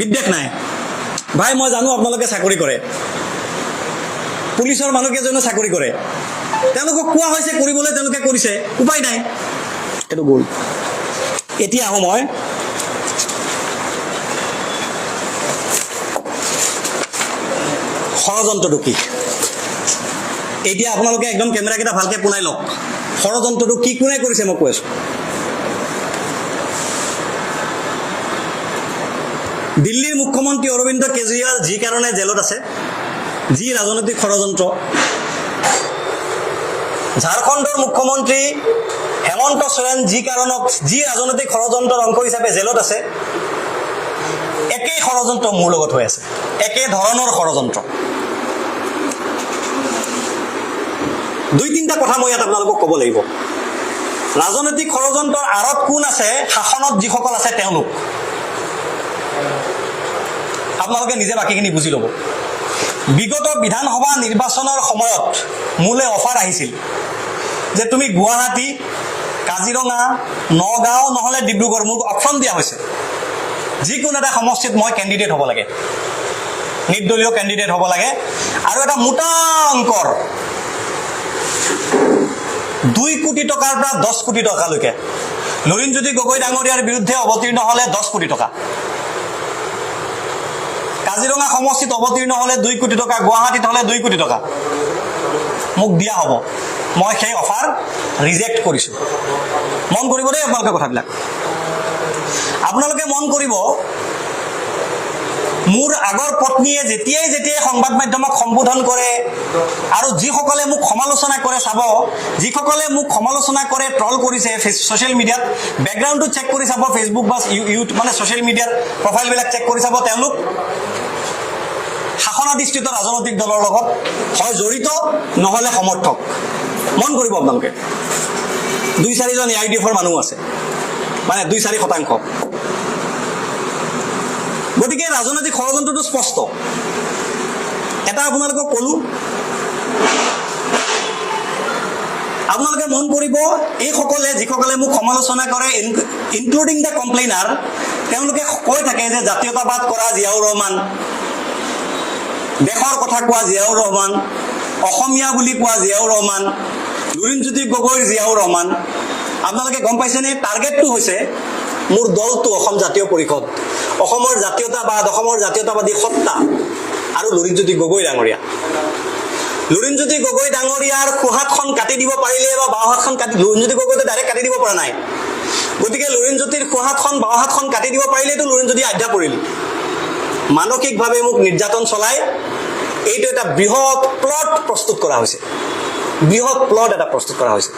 A: বিদ্বেষ নাই ভাই, মই জানো আপোনালোকে চাকৰি কৰে, পুলিচৰ মানুহকেইজনে চাকৰি কৰে, তেওঁলোকক কোৱা হৈছে কৰিবলৈ, তেওঁলোকে কৰিছে, উপায় নাই, এইটো গ'ল। এতিয়া আহোঁ মই ষড়যন্ত্ৰটো কি। এতিয়া আপোনালোকে একদম কেমেৰাকেইটা ভালকৈ পোনাই লওক, ষড়যন্ত্ৰটো কি কোনে কৰিছে মই কৈ আছোঁ। দিল্লীৰ মুখ্যমন্ত্ৰী অৰবিন্দ কেজৰিৱাল যি কাৰণে জেলত আছে, যি ৰাজনৈতিক ষড়যন্ত্ৰ, ঝাৰখণ্ডৰ মুখ্যমন্ত্ৰী হেমন্ত সোৰেন যি কাৰণত যি ৰাজনৈতিক ষড়যন্ত্ৰৰ অংশ হিচাপে জেলত আছে, একেই ষড়যন্ত্ৰ মোৰ লগত হৈ আছে, একে ধৰণৰ ষড়যন্ত্ৰ। দুই তিনিটা কথা মই ইয়াত আপোনালোকক ক'ব লাগিব। ৰাজনৈতিক ষড়যন্ত্ৰৰ আঁৰত কোন আছে? শাসনত যিসকল আছে তেওঁলোক। আপোনালোকে নিজে বাকীখিনি বুজি ল'ব। বিগত বিধানসভা নিৰ্বাচনৰ সময়ত মোলৈ অফাৰ আহিছিল যে তুমি গুৱাহাটী, কাজিৰঙা, নগাঁও নহ'লে ডিব্ৰুগড়, মোক অপশ্যন দিয়া হৈছে। যিকোনো এটা সমষ্টিত মই কেণ্ডিডেট হ'ব লাগে, নিৰ্দলীয় কেণ্ডিডেট হ'ব লাগে, আৰু এটা মোটা অংকৰ 2 কোটি টকাৰ পৰা 10 কোটি টকালৈকে লুৰিণজ্যোতি গগৈ ডাঙৰীয়াৰ বিৰুদ্ধে অৱতীৰ্ণ হ'লে 10 কোটি টকা, কাজিৰঙা সমষ্টিত অৱতীৰ্ণ হ'লে 2 কোটি টকা, গুৱাহাটীত হ'লে 2 কোটি টকা মোক দিয়া হ'ব। মই সেই অফাৰ ৰিজেক্ট কৰিছোঁ। মন কৰিব দেই আপোনালোকে কথাবিলাক। আপোনালোকে মন কৰিব, মোৰ আগৰ পত্নীয়ে যেতিয়াই সংবাদ মাধ্যমক সম্বোধন কৰে আৰু যিসকলে মোক সমালোচনা কৰে, চাব, যিসকলে মোক সমালোচনা কৰে, ট্ৰল কৰিছে ছ'চিয়েল মিডিয়াত, বেকগ্ৰাউণ্ডটো চেক কৰি চাব, ফেচবুক বা ইউটিউব মানে ছ'চিয়েল মিডিয়াৰ প্ৰফাইলবিলাক চেক কৰি চাব, তেওঁলোক শাসনাধিষ্ঠিত ৰাজনৈতিক দলৰ লগত হয় জড়িত, নহ'লে সমৰ্থক। মন কৰিব আপোনালোকে, 2-4জন AIDFৰ মানুহ আছে, মানে 2-4%। গতিকে ৰাজনৈতিক ষড়যন্ত্ৰটো স্পষ্ট। এটা আপোনালোকক ক'লো, আপোনালোকে মন কৰিব, এইসকলে যিসকলে মোক সমালোচনা কৰে, ইনক্লুডিং দ্য কমপ্লেইনাৰ, তেওঁলোকে কৈ থাকে যে জাতীয়তাবাদ কৰা জিয়াউৰ ৰহমান, দেশৰ কথা কোৱা জিয়াউৰ ৰহমান, অসমীয়া বুলি কোৱা জিয়াউৰ ৰহমান, লুৰিণজ্যোতি গগৈৰ জিয়াউৰ ৰহমান। আপোনালোকে গম পাইছেনে? টাৰ্গেটটো হৈছে মোৰ দলটো, অসম জাতীয় পৰিষদ, অসমৰ জাতীয়তাবাদ, অসমৰ জাতীয়তাবাদী সত্তা আৰু লুৰিণজ্যোতি গগৈ ডাঙৰীয়া। লুৰিণজ্যোতি গগৈ ডাঙৰীয়াৰ সোঁহাতখন কাটি দিব পাৰিলে বা বাওঁহাতখন কাটি, লুৰিণজ্যোতি গগৈটো ডাইৰেক্ট কাটি দিব পৰা নাই, গতিকে লুৰিণজ্যোতিৰ সোঁহাতখন বাওঁহাতখন কাটি দিব পাৰিলেতো লুৰিণজ্যোতি আধ্যা পৰিল। মানসিকভাৱে মোক নিৰ্যাতন চলাই এইটো এটা বৃহৎ প্লট প্ৰস্তুত কৰা হৈছে, বৃহৎ প্লট এটা প্ৰস্তুত কৰা হৈছে।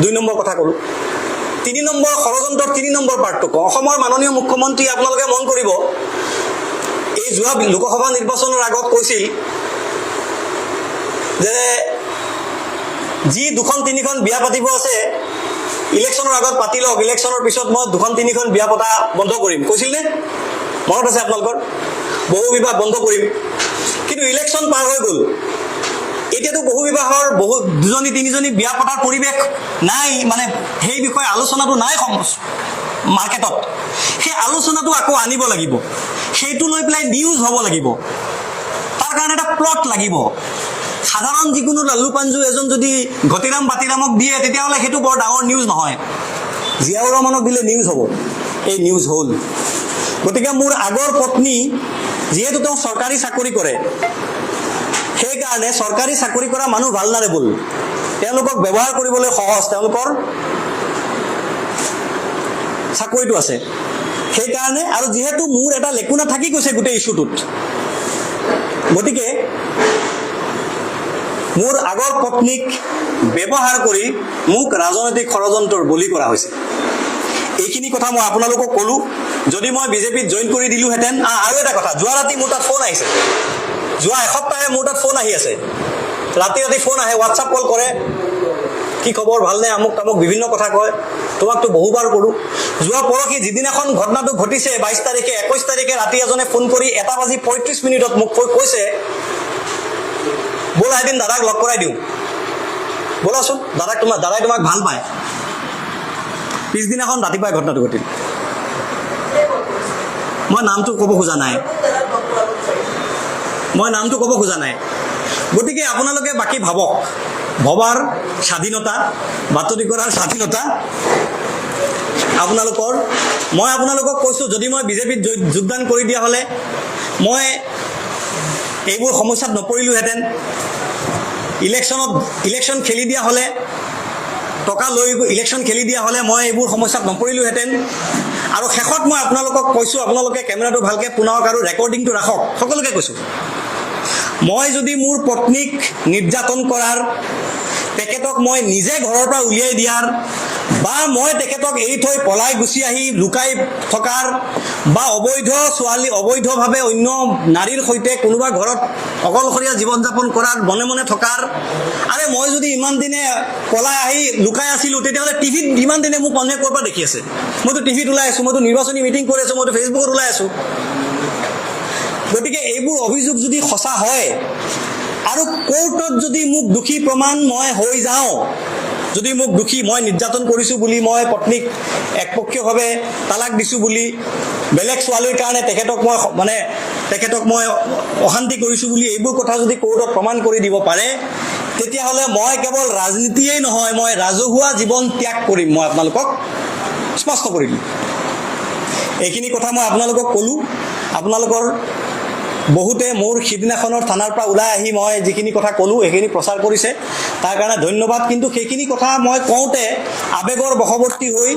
A: 2 নম্বৰ কথা ক'লো। 3 নম্বৰ ষড়যন্ত্ৰৰ 3 নম্বৰ পাৰ্টটো কওঁ। অসমৰ মাননীয় মুখ্যমন্ত্ৰী, আপোনালোকে মন কৰিব, এই যোৱা লোকসভা নিৰ্বাচনৰ আগত কৈছিল যে যি 2-3খন বিয়া পাতিব আছে ইলেকশ্যনৰ আগত পাতি লওক, ইলেকশ্যনৰ পিছত মই 2-3খন বিয়া পতা বন্ধ কৰিম, কৈছিল নে? মনত আছে আপোনালোকৰ? বহু বিবাহ বন্ধ কৰিম। কিন্তু ইলেকশ্যন পাৰ হৈ গ'ল, এতিয়াতো বহু বিবাহৰ 2-3জনী বিয়া পতাৰ পৰিৱেশ নাই, মানে সেই বিষয়ে আলোচনাটো নাই মাৰ্কেটত। সেই আলোচনাটো আকৌ আনিব লাগিব, সেইটো লৈ পেলাই নিউজ হ'ব লাগিব, তাৰ কাৰণে এটা প্লট লাগিব। সাধাৰণ যিকোনো লাল্লু পাঞ্জু এজন যদি ঘটিৰাম বাতিৰামক দিয়ে, তেতিয়াহ'লে সেইটো বৰ ডাঙৰ নিউজ নহয়। জিয়াউৰ ৰহমানক দিলে নিউজ হ'ব। এই নিউজ হ'ল। গতিকে মোৰ আগৰ পত্নী, যিহেতু তেওঁ চৰকাৰী চাকৰি কৰে, সেইকাৰণে চৰকাৰী চাকৰি কৰা মানুহ ভালনাৰেবল, তেওঁলোকক ব্যৱহাৰ কৰিবলৈ সহজ, তেওঁলোকৰ চাকৰিটো আছে সেইকাৰণে। আৰু যিহেতু মোৰ এটা লেকুনা থাকি গৈছে গোটেই ইছ্যুটোত, গতিকে মোৰ আগৰ পত্নীক ব্যৱহাৰ কৰি মোক ৰাজনৈতিক ষড়যন্ত্ৰৰ বলি কৰা হৈছে। এইখিনি কথা মই আপোনালোকক ক'লো। যদি মই বিজেপিত জইন কৰি দিলোহেঁতেন, আৰু এটা কথা, যোৱা ৰাতি মোৰ তাত ফোন আহিছে, যোৱা এসপ্তাহে মোৰ তাত ফোন আহি আছে, ৰাতি ফোন আহে, হোৱাটছআপ কল কৰে, কি খবৰ, ভালনে, আমুক তামুক বিভিন্ন কথা কয়। তোমাকতো বহুবাৰ ক'লো। যোৱা পৰহি যিদিনাখন ঘটনাটো ঘটিছে, 22 তাৰিখে, 21 তাৰিখে ৰাতি এজনে ফোন কৰি 1:35 মোক কৈছে, ব'লা এদিন দাদাক লগ কৰাই দিওঁ, ব'লাচোন, দাদাই তোমাক ভাল পায়। পিছদিনাখন ৰাতিপুৱাই ঘটনাটো ঘটিল। মই নামটো ক'ব খোজা নাই, গতিকে আপোনালোকে বাকী ভাবক, ভবাৰ স্বাধীনতা, বাতৰি কৰাৰ স্বাধীনতা আপোনালোকৰ। মই আপোনালোকক কৈছোঁ, যদি মই বিজেপিত যোগদান কৰি দিয়া হ'লে মই এইবোৰ সমস্যাত নপৰিলোহেঁতেন। ইলেকশ্যন খেলি দিয়া হ'লে, টকা লৈ ইলেকশ্যন খেলি দিয়া হ'লে মই এইবোৰ সমস্যাত নপৰিলোহেঁতেন। আৰু শেষত মই আপোনালোকক কৈছোঁ, আপোনালোকে কেমেৰাটো ভালকৈ পোনাওক আৰু ৰেকৰ্ডিংটো ৰাখক, সকলোকে কৈছোঁ, মই যদি মোৰ পত্নীক নিৰ্যাতন কৰাৰ, তেখেতক মই নিজে ঘৰৰ পৰা উলিয়াই দিয়াৰ, বা মই তেখেতক এৰি থৈ পলাই গুচি আহি লুকাই থকাৰ, বা অবৈধভাৱে অন্য নাৰীৰ সৈতে কোনোবা ঘৰত অকলশৰীয়া জীৱন যাপন কৰাৰ, মনে মনে থকাৰ, আৰে মই যদি ইমান দিনে পলাই আহি লুকাই আছিলোঁ, তেতিয়াহ'লে টিভিত ইমান দিনে মোক মানুহে ক'ৰ পৰা দেখি আছে? মইতো টিভিত ওলাই আছোঁ, মইতো নিৰ্বাচনী মিটিং কৰি আছোঁ, মইতো ফেচবুকত ওলাই আছোঁ। গতিকে এইবোৰ অভিযোগ যদি সঁচা হয় আৰু কোৰ্টত যদি মোক দোষী প্ৰমাণ মই হৈ যাওঁ, যদি মোক দোষী, মই নিৰ্যাতন কৰিছোঁ বুলি, মই পত্নীক একপক্ষীয়ভাৱে তালাক দিছোঁ বুলি, বেলেগ ছোৱালীৰ কাৰণে তেখেতক মই অশান্তি কৰিছোঁ বুলি, এইবোৰ কথা যদি কোৰ্টত প্ৰমাণ কৰি দিব পাৰে, তেতিয়াহ'লে মই কেৱল ৰাজনীতিয়েই নহয়, মই ৰাজহুৱা জীৱন ত্যাগ কৰিম। মই আপোনালোকক স্পষ্ট কৰি দিলোঁ। এইখিনি কথা মই আপোনালোকক ক'লোঁ। আপোনালোকৰ বহুতে মোৰ সিদিনাখনৰ থানাৰ পৰা ওলাই আহি মই যিখিনি কথা ক'লোঁ সেইখিনি প্ৰচাৰ কৰিছে, তাৰ কাৰণে ধন্যবাদ। কিন্তু সেইখিনি কথা মই কওঁতে আৱেগৰ বশৱৰ্তী হৈ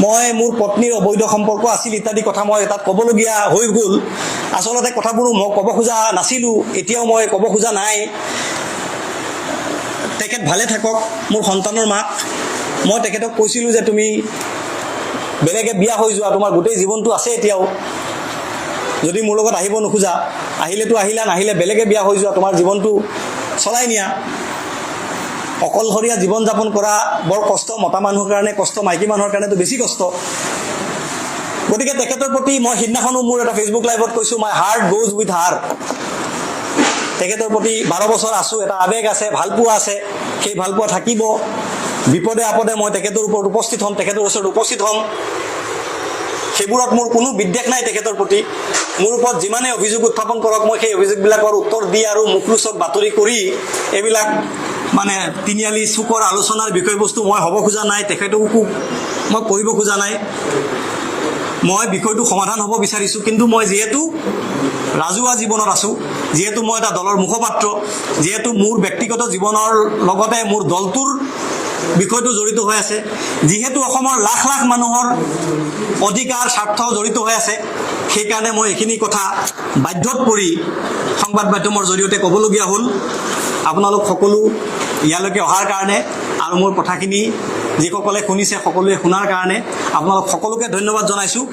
A: মই মোৰ পত্নীৰ অবৈধ সম্পৰ্ক আছিল ইত্যাদি কথা মই তাত ক'বলগীয়া হৈ গ'ল। আচলতে কথাবোৰ মই ক'ব খোজা নাছিলোঁ, এতিয়াও মই ক'ব খোজা নাই। তেখেত ভালে থাকক, মোৰ সন্তানৰ মাক। মই তেখেতক কৈছিলোঁ যে তুমি বেলেগে বিয়া হৈ যোৱা, তোমাৰ গোটেই জীৱনটো আছে এতিয়াও। যদি মোৰ লগত আহিব নোখোজা, আহিলেতো আহিলা, নাহিলে বেলেগে বিয়া হৈ যোৱা, তোমাৰ জীৱনটো চলাই নিয়া। অকলশৰীয়া জীৱন যাপন কৰা বৰ কষ্ট, মতা মানুহৰ কাৰণে কষ্ট, মাইকী মানুহৰ কাৰণেতো বেছি কষ্ট। গতিকে তেখেতৰ প্ৰতি মই সিদিনাখনো মোৰ এটা ফেচবুক লাইভত কৈছোঁ, মাই হাৰ্ট গোজ উইথ হাৰ। তেখেতৰ প্ৰতি 12 বছৰ আছোঁ, এটা আৱেগ আছে, ভালপোৱা আছে, সেই ভালপোৱা থাকিব। বিপদে আপদে মই তেখেতৰ ওপৰত উপস্থিত হ'ম, তেখেতৰ ওচৰত উপস্থিত হ'ম। সেইবোৰত মোৰ কোনো বিদ্বেষ নাই তেখেতৰ প্ৰতি। মোৰ ওপৰত যিমানে অভিযোগ উত্থাপন কৰক, মই সেই অভিযোগবিলাকৰ উত্তৰ দি আৰু মুখৰোচক বাতৰি কৰি এইবিলাক তিনিআলি চুকৰ আলোচনাৰ বিষয়বস্তু মই হ'ব খোজা নাই, তেখেতকো মই কৰিব খোজা নাই। মই বিষয়টো সমাধান হ'ব বিচাৰিছোঁ। কিন্তু মই যিহেতু ৰাজহুৱা জীৱনত আছোঁ, যিহেতু মই এটা দলৰ মুখপাত্ৰ, যিহেতু মোৰ ব্যক্তিগত জীৱনৰ লগতে মোৰ দলটোৰ বিষয়টো জড়িত হৈ আছে, যিহেতু অসমৰ লাখ লাখ মানুহৰ অধিকাৰ স্বাৰ্থ জড়িত হৈ আছে, সেইকাৰণে মই এইখিনি কথা বাধ্যত পৰি সংবাদ মাধ্যমৰ জৰিয়তে ক'বলগীয়া হ'ল। আপোনালোক সকলো ইয়ালৈকে অহাৰ কাৰণে আৰু মোৰ কথাখিনি যিসকলে শুনিছে সকলোৱে শুনাৰ কাৰণে আপোনালোক সকলোকে ধন্যবাদ জনাইছোঁ।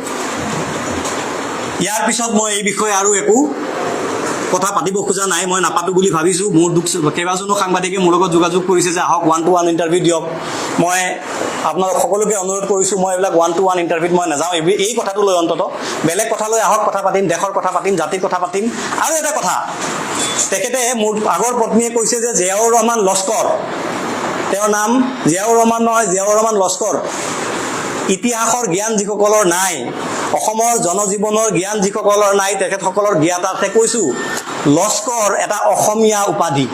A: ইয়াৰ পিছত মই এই বিষয়ে আৰু একো কথা পাতিব খোজা নাই, মই নাপাতো বুলি ভাবিছোঁ। মোৰ কেইবাজনো সাংবাদিকে মোৰ লগত যোগাযোগ কৰিছে যে আহক 1-to-1 ইণ্টাৰভিউ দিয়ক। মই আপোনালোক সকলোকে অনুৰোধ কৰিছোঁ, মই এইবিলাক 1-to-1 ইণ্টাৰভিউত মই নাযাওঁ। এই কথাটো লৈ অন্ততঃ বেলেগ কথা লৈ আহক, কথা পাতিম, দেশৰ কথা পাতিম, জাতিৰ কথা পাতিম। আৰু এটা কথা, তেখেতে মোৰ আগৰ পত্নীয়ে কৈছে যে জিয়াউৰ ৰহমান লস্কৰ, তেওঁৰ নাম জিয়াউৰ ৰহমান নহয়, জিয়াউৰ ৰহমান লস্কৰ। ইতিহাসৰ জ্ঞান যিসকলৰ নাই, অসমৰ জনজীৱনৰ জ্ঞান যিসকলৰ নাই, তেখেতসকলৰ জ্ঞাতাৰ্থে কৈছোঁ, লস্কৰ এটা অসমীয়া উপাধি।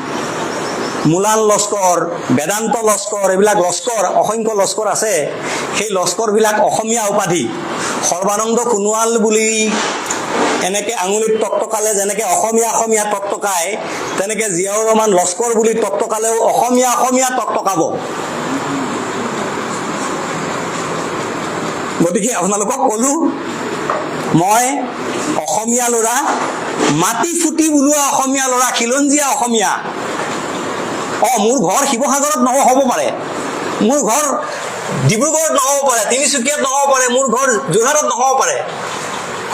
A: মুলান লস্কৰ, বেদান্ত লস্কৰ, এইবিলাক লস্কৰ, অসংখ্য লস্কৰ আছে। সেই লস্কৰবিলাক অসমীয়া উপাধি। সৰ্বানন্দ সোণোৱাল বুলি এনেকৈ আঙুলিত টকটকালে যেনেকৈ অসমীয়া টকটকায়, তেনেকৈ জিয়াউৰ ৰহমান লস্কৰ বুলি টকটকালেও অসমীয়া টকটকাব। গতিকে আপোনালোকক ক'লোঁ, মই অসমীয়া ল'ৰা, মাটি ফুটি ওলোৱা অসমীয়া ল'ৰা, খিলঞ্জীয়া অসমীয়া। মোৰ ঘৰ শিৱসাগৰত হ'ব পাৰে, মোৰ ঘৰ ডিব্ৰুগড়ত নহ'ব পাৰে, তিনিচুকীয়াত নহ'ব পাৰে, মোৰ ঘৰ যোৰহাটত নহ'ব পাৰে।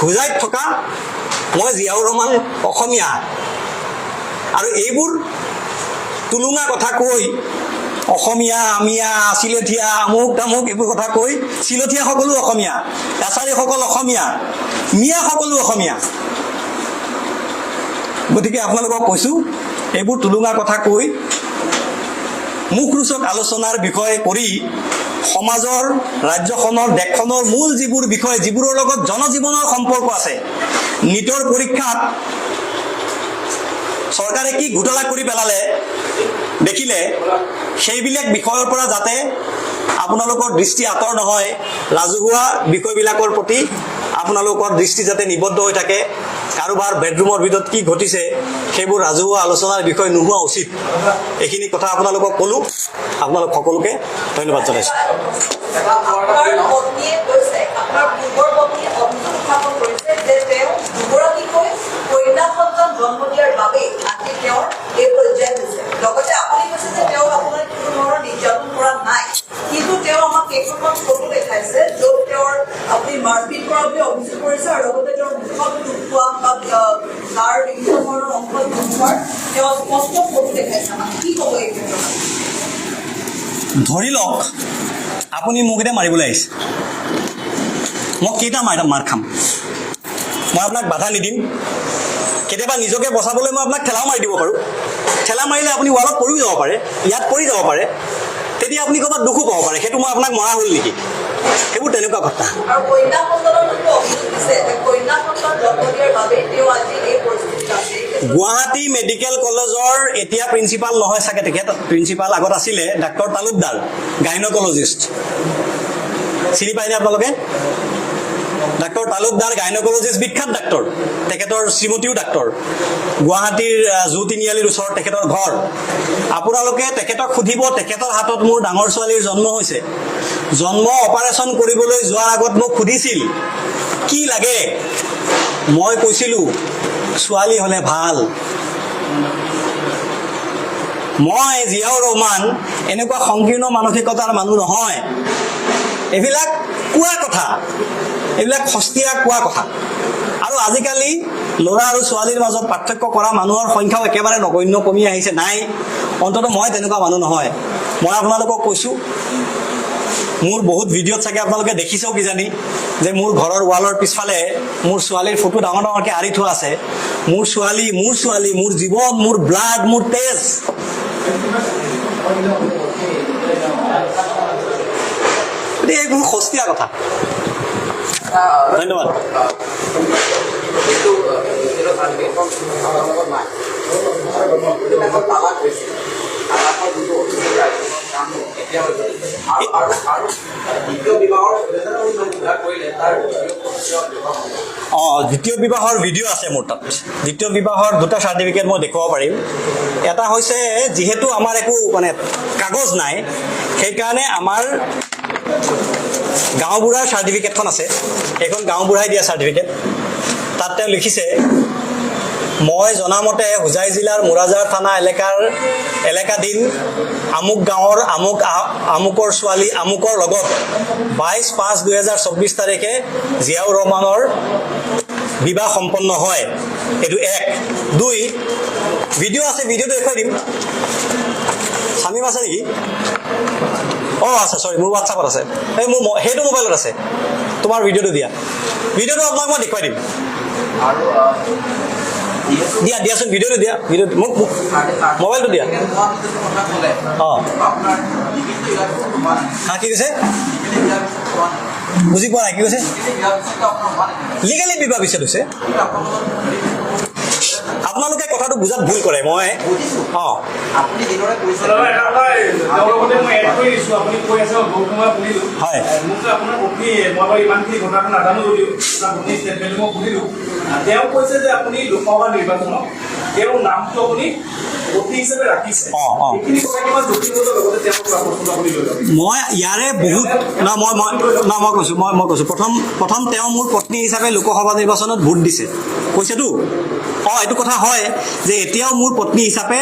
A: হোজাইত থকা মই জিয়াউৰ ৰহমান অসমীয়া। আৰু এইবোৰ টুলুঙা কথা কৈ অসমীয়া, আমিয়া, চিলেঠীয়া, আমুক তামুক এইবোৰ কথা কৈ, চিলঠীয়া সকলো অসমীয়া, কাছাৰীসকল অসমীয়া, মিয়া সকলো অসমীয়া। গতিকে আপোনালোকক কৈছোঁ, এইবোৰ টুলুঙা কথা কৈ মুখৰোচক আলোচনাৰ বিষয় কৰি সমাজৰ, ৰাজ্যখনৰ, দেশখনৰ মূল যিবোৰ বিষয়, যিবোৰৰ লগত জনজীৱনৰ সম্পৰ্ক আছে, নীটৰ পৰীক্ষাত চৰকাৰে কি ঘোটালা কৰি পেলালে দেখিলে, সেইবিলাক বিষয়ৰ পৰা যাতে আপোনালোকৰ দৃষ্টি আঁতৰ নহয়, ৰাজহুৱা বিষয়বিলাকৰ প্ৰতি আপোনালোকৰ দৃষ্টি যাতে নিবদ্ধ হৈ থাকে, কাৰোবাৰ বেডৰুমৰ ভিতৰত কি ঘটিছে সেইবোৰ ৰাজহুৱা আলোচনাৰ বিষয় নোহোৱা উচিত। এইখিনি কথা আপোনালোকক ক'লোঁ। আপোনালোক সকলোকে ধন্যবাদ জনাইছোঁ।
D: আপোনাৰ পূৰ্বৰ পত্নীয়ে অভিযোগ উত্থাপন কৰিছে যে তেওঁ দুগৰাকীকৈ কন্যা সন্তান জন্ম দিয়াৰ বাবেই আজি তেওঁৰ এই পৰ্যায় হৈছে। লগতে আপুনি কৈছে যে তেওঁ আপোনাৰ কোনো ধৰণৰ নিৰ্যাতন কৰা নাই, কিন্তু তেওঁ আমাক কেইখনমান ফটো দেখাইছে য'ত তেওঁৰ আপুনি মাৰপিট কৰা বুলি অভিযোগ কৰিছে আৰু লগতে তেওঁৰ মুখত দুখোৱা বা তাৰ বিভিন্ন ধৰণৰ অংশত দুখোৱাৰ তেওঁ স্পষ্ট ফটো দেখাইছে আমাক। কি ক'ব এই ক্ষেত্ৰত?
A: ধৰি লওক আপুনি মোক এতিয়া মাৰিবলৈ আহিছে, মই কেইটা মাৰ খাম? মই আপোনাক বাধা নিদিম। কেতিয়াবা নিজকে বচাবলৈ মই আপোনাক ঠেলাও মাৰি দিব পাৰোঁ। ঠেলা মাৰিলে আপুনি ৱালত পৰিও যাব পাৰে, ইয়াত পৰি যাব পাৰে, তেতিয়া আপুনি ক'ৰবাত দুখো পাব পাৰে, সেইটো মই আপোনাক মৰা হ'ল নেকি? সেইবোৰ তেনেকুৱা কথা।
D: আৰু কন্যা সন্তানৰ যোনটো অভিযোগ দিছে, কন্যা সন্তান জন্ম দিয়াৰ বাবে তেওঁ আজি এই পৰিস্থিতিত আছে।
A: গুৱাহাটী মেডিকেল কলেজৰ এতিয়া প্ৰিন্সিপাল নহয় চাগে, তেখেত প্ৰিন্সিপাল আগত আছিলে ডাক্তৰ তালুকদাৰ, গাইনকলজিষ্ট। চিনি পায়নে আপোনালোকে? ডাক্তৰ তালুকদাৰ গাইনকলজিষ্ট, বিখ্যাত ডাক্তৰ। তেখেতৰ শ্ৰীমতীও ডাক্তৰ। গুৱাহাটীৰ জু তিনিআলিৰ ওচৰত তেখেতৰ ঘৰ। আপোনালোকে তেখেতক সুধিব, তেখেতৰ হাতত মোৰ ডাঙৰ ছোৱালীৰ জন্ম হৈছে। জন্ম অপাৰেশ্যন কৰিবলৈ যোৱাৰ আগত মোক সুধিছিল কি লাগে, মই কৈছিলোঁ ছোৱালী হ'লে ভাল। মই জিয়াউৰ ৰহমান এনেকুৱা সংকীৰ্ণ মানসিকতাৰ মানুহ নহয়। এইবিলাক কোৱা কথা, এইবিলাক সস্তীয়া কোৱা কথা। আৰু আজিকালি ল'ৰা আৰু ছোৱালীৰ মাজত পাৰ্থক্য কৰা মানুহৰ সংখ্যাও একেবাৰে নগণ্য কমি আহিছে। নাই, অন্ততঃ মই তেনেকুৱা মানুহ নহয়। মই আপোনালোকক কৈছোঁ, মোৰ বহুত ভিডিঅ'ত চাগে আপোনালোকে দেখিছেও কিজানি, যে মোৰ ঘৰৰ ৱালৰ পিছফালে মোৰ ছোৱালীৰ ফটো ডাঙৰ ডাঙৰকৈ আঁৰি থোৱা আছে। মোৰ ছোৱালী, মোৰ ছোৱালী, মোৰ জীৱন, মোৰ ব্লাড, মোৰ তেজ। এইবোৰ সস্তীয়া কথা। ধন্যবাদ। দ্বিতীয় বিবাহৰ ভিডিঅ' আছে মোৰ তাত। দ্বিতীয় বিবাহৰ দুটা চাৰ্টিফিকেট মই দেখুৱাব পাৰিম। এটা হৈছে, যিহেতু আমাৰ একো কাগজ নাই, সেইকাৰণে আমাৰ গাঁওবুঢ়াৰ চাৰ্টিফিকেটখন আছে। সেইখন গাঁওবুঢ়াই দিয়া চাৰ্টিফিকেট। তাত তেওঁ লিখিছে, মই জনামতে হোজাই জিলাৰ মুৰাজাৰ থানা এলেকাধীন আমুক গাঁৱৰ আমুকৰ ছোৱালী আমুকৰ লগত 22/5/2024 তাৰিখে জিয়াউৰ ৰহমানৰ বিবাহ সম্পন্ন হয়। এইটো 1। 2, ভিডিঅ' আছে, ভিডিঅ'টো দেখুৱাই দিম। চামিম আছে নেকি? আছে, চৰি, মোৰ হোৱাটছআপত আছে। এই মোৰ সেইটো মোবাইলত আছে। তোমাৰ ভিডিঅ'টো দিয়া, ভিডিঅ'টো আপোনাক মই দেখুৱাই দিম। দিয়াচোন ভিডিঅ'টো দিয়া, ভিডিঅ'টো মোক মোবাইলটো দিয়া। কি কৈছে? বুজি পোৱা নাই, কি কৈছে? লিগেলি বিবাহ বিচ্ছেদ হৈছে। আপোনালোকে কথাটো বুজাত ভুল কৰে। মই
E: তেওঁ কৈছে যে আপুনি লোকসভা নিৰ্বাচনত তেওঁৰ নামটো আপুনি অতি হিচাপে ৰাখিছে।
A: মই ইয়াৰে বহুত মই কৈছোঁ প্ৰথম তেওঁ মোৰ পত্নী হিচাপে লোকসভা নিৰ্বাচনত ভোট দিছে, কৈছেতো। এইটো কথা হয় যে এতিয়াও মোৰ পত্নী হিচাপে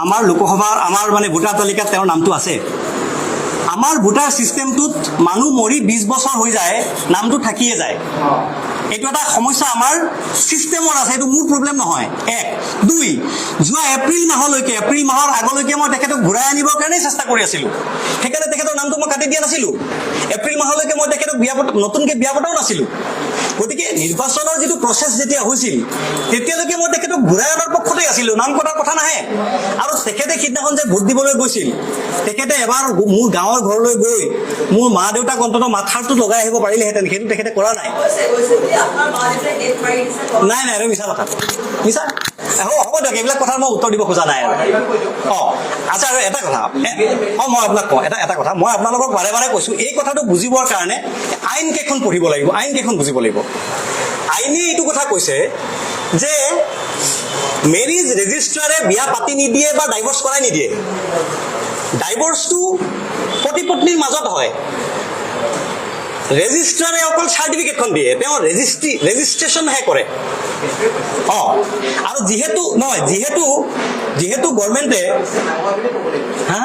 A: আমাৰ লোকসভাৰ ভোটাৰ তালিকাত তেওঁৰ নামটো আছে। আমাৰ ভোটাৰ ছিষ্টেমটোত মানুহ মৰি 20 বছৰ হৈ যায়, নামটো থাকিয়ে যায়। এইটো এটা সমস্যা আমাৰ ছিষ্টেমৰ আছে, এইটো মোৰ প্ৰব্লেম নহয়। 1, 2, যোৱা এপ্ৰিল মাহৰ আগলৈকে মই তেখেতক ঘূৰাই আনিবৰ কাৰণেই চেষ্টা কৰি আছিলোঁ। সেইকাৰণে তেখেতৰ নামটো মই কাটি দিয়া নাছিলোঁ। এপ্ৰিল মাহলৈকে মই তেখেতক নতুনকৈ বিয়া পতাও নাছিলোঁ। গতিকে নিৰ্বাচনৰ যিটো প্ৰচেছ যেতিয়া হৈছিল, তেতিয়ালৈকে মই তেখেতক ঘূৰাই অনাৰ পক্ষতে আছিলোঁ, নাম কটাৰ কথা নাহে। আৰু তেখেতে সিদিনাখন যে ভোট দিবলৈ গৈছিল, তেখেতে এবাৰ মোৰ গাঁৱৰ ঘৰলৈ গৈ মোৰ মা দেউতাক অন্ততঃ মাথাৰটো লগাই আহিব পাৰিলেহেঁতেন, সেইটো তেখেতে কৰা নাই। নাই, এইটো মিছা কথা, মিছা। হ'ব দিয়ক, এইবিলাক কথাৰ মই উত্তৰ দিব খোজা নাই আৰু। আচ্ছা, আৰু এটা কথা মই আপোনাক কওঁ, এটা কথা মই আপোনালোকক বাৰে বাৰে কৈছোঁ, এই কথাটো বুজিবৰ কাৰণে আইন কেইখন পঢ়িব লাগিব, আইন কেইখন বুজিব লাগিব। আইনে এইটো কথা কৈছে যে মেৰিজ ৰেজিষ্ট্ৰাৰে বিয়া পাতি নিদিয়ে বা ডাইভৰ্চ কৰাই নিদিয়ে। ডাইভৰ্চটো পতি পত্নীৰ মাজত হয়। ৰেজিষ্ট্ৰাৰে অকল চাৰ্টিফিকেটখন দিয়ে, তেওঁ ৰেজিষ্ট্ৰেশ্যনহে কৰে। অঁ, আৰু যিহেতু গভৰ্ণমেণ্টে হা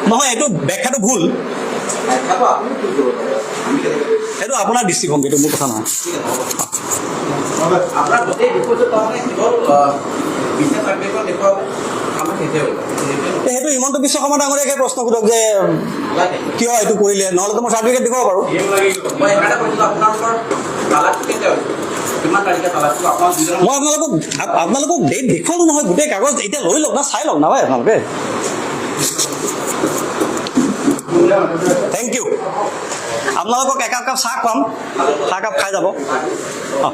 A: নহয়, এইটো ব্যাখ্যাটো ভুল, সেইটো আপোনাৰ দৃষ্টিভংগীটো, মোৰ কথা নহয়।
E: আপোনাৰ গোটেই বিষয়টো তাৰমানে কেৱল বিজনেছ চাৰ্টিফিকেট দেখুৱাব আমাৰ সেইটোৱে হ'ব।
A: সেইটো হিমন্ত বিশ্ব শৰ্মা ডাঙৰীয়াকে প্ৰশ্ন সোধক যে কিয় এইটো কৰিলে, নহ'লেতো মই চাৰ্টিফিকেট দেখুৱাব পাৰোঁ।
E: মই সেইকাৰণে কৈছোঁ আপোনালোকৰ তালাকটো কেতিয়া হ'ব, কিমান তাৰিখে তালাকটো আপোনাৰ দুজনৰ
A: মই আপোনালোকক ডেট দেখুৱালোঁ নহয়, গোটেই কাগজ এতিয়া লৈ লওক না, চাই লওক না ভাই আপোনালোকে। Thank you. আপোনালোকক একাপ কাপ চাহ খুৱাম, চাহকাপ খাই যাব। অঁ।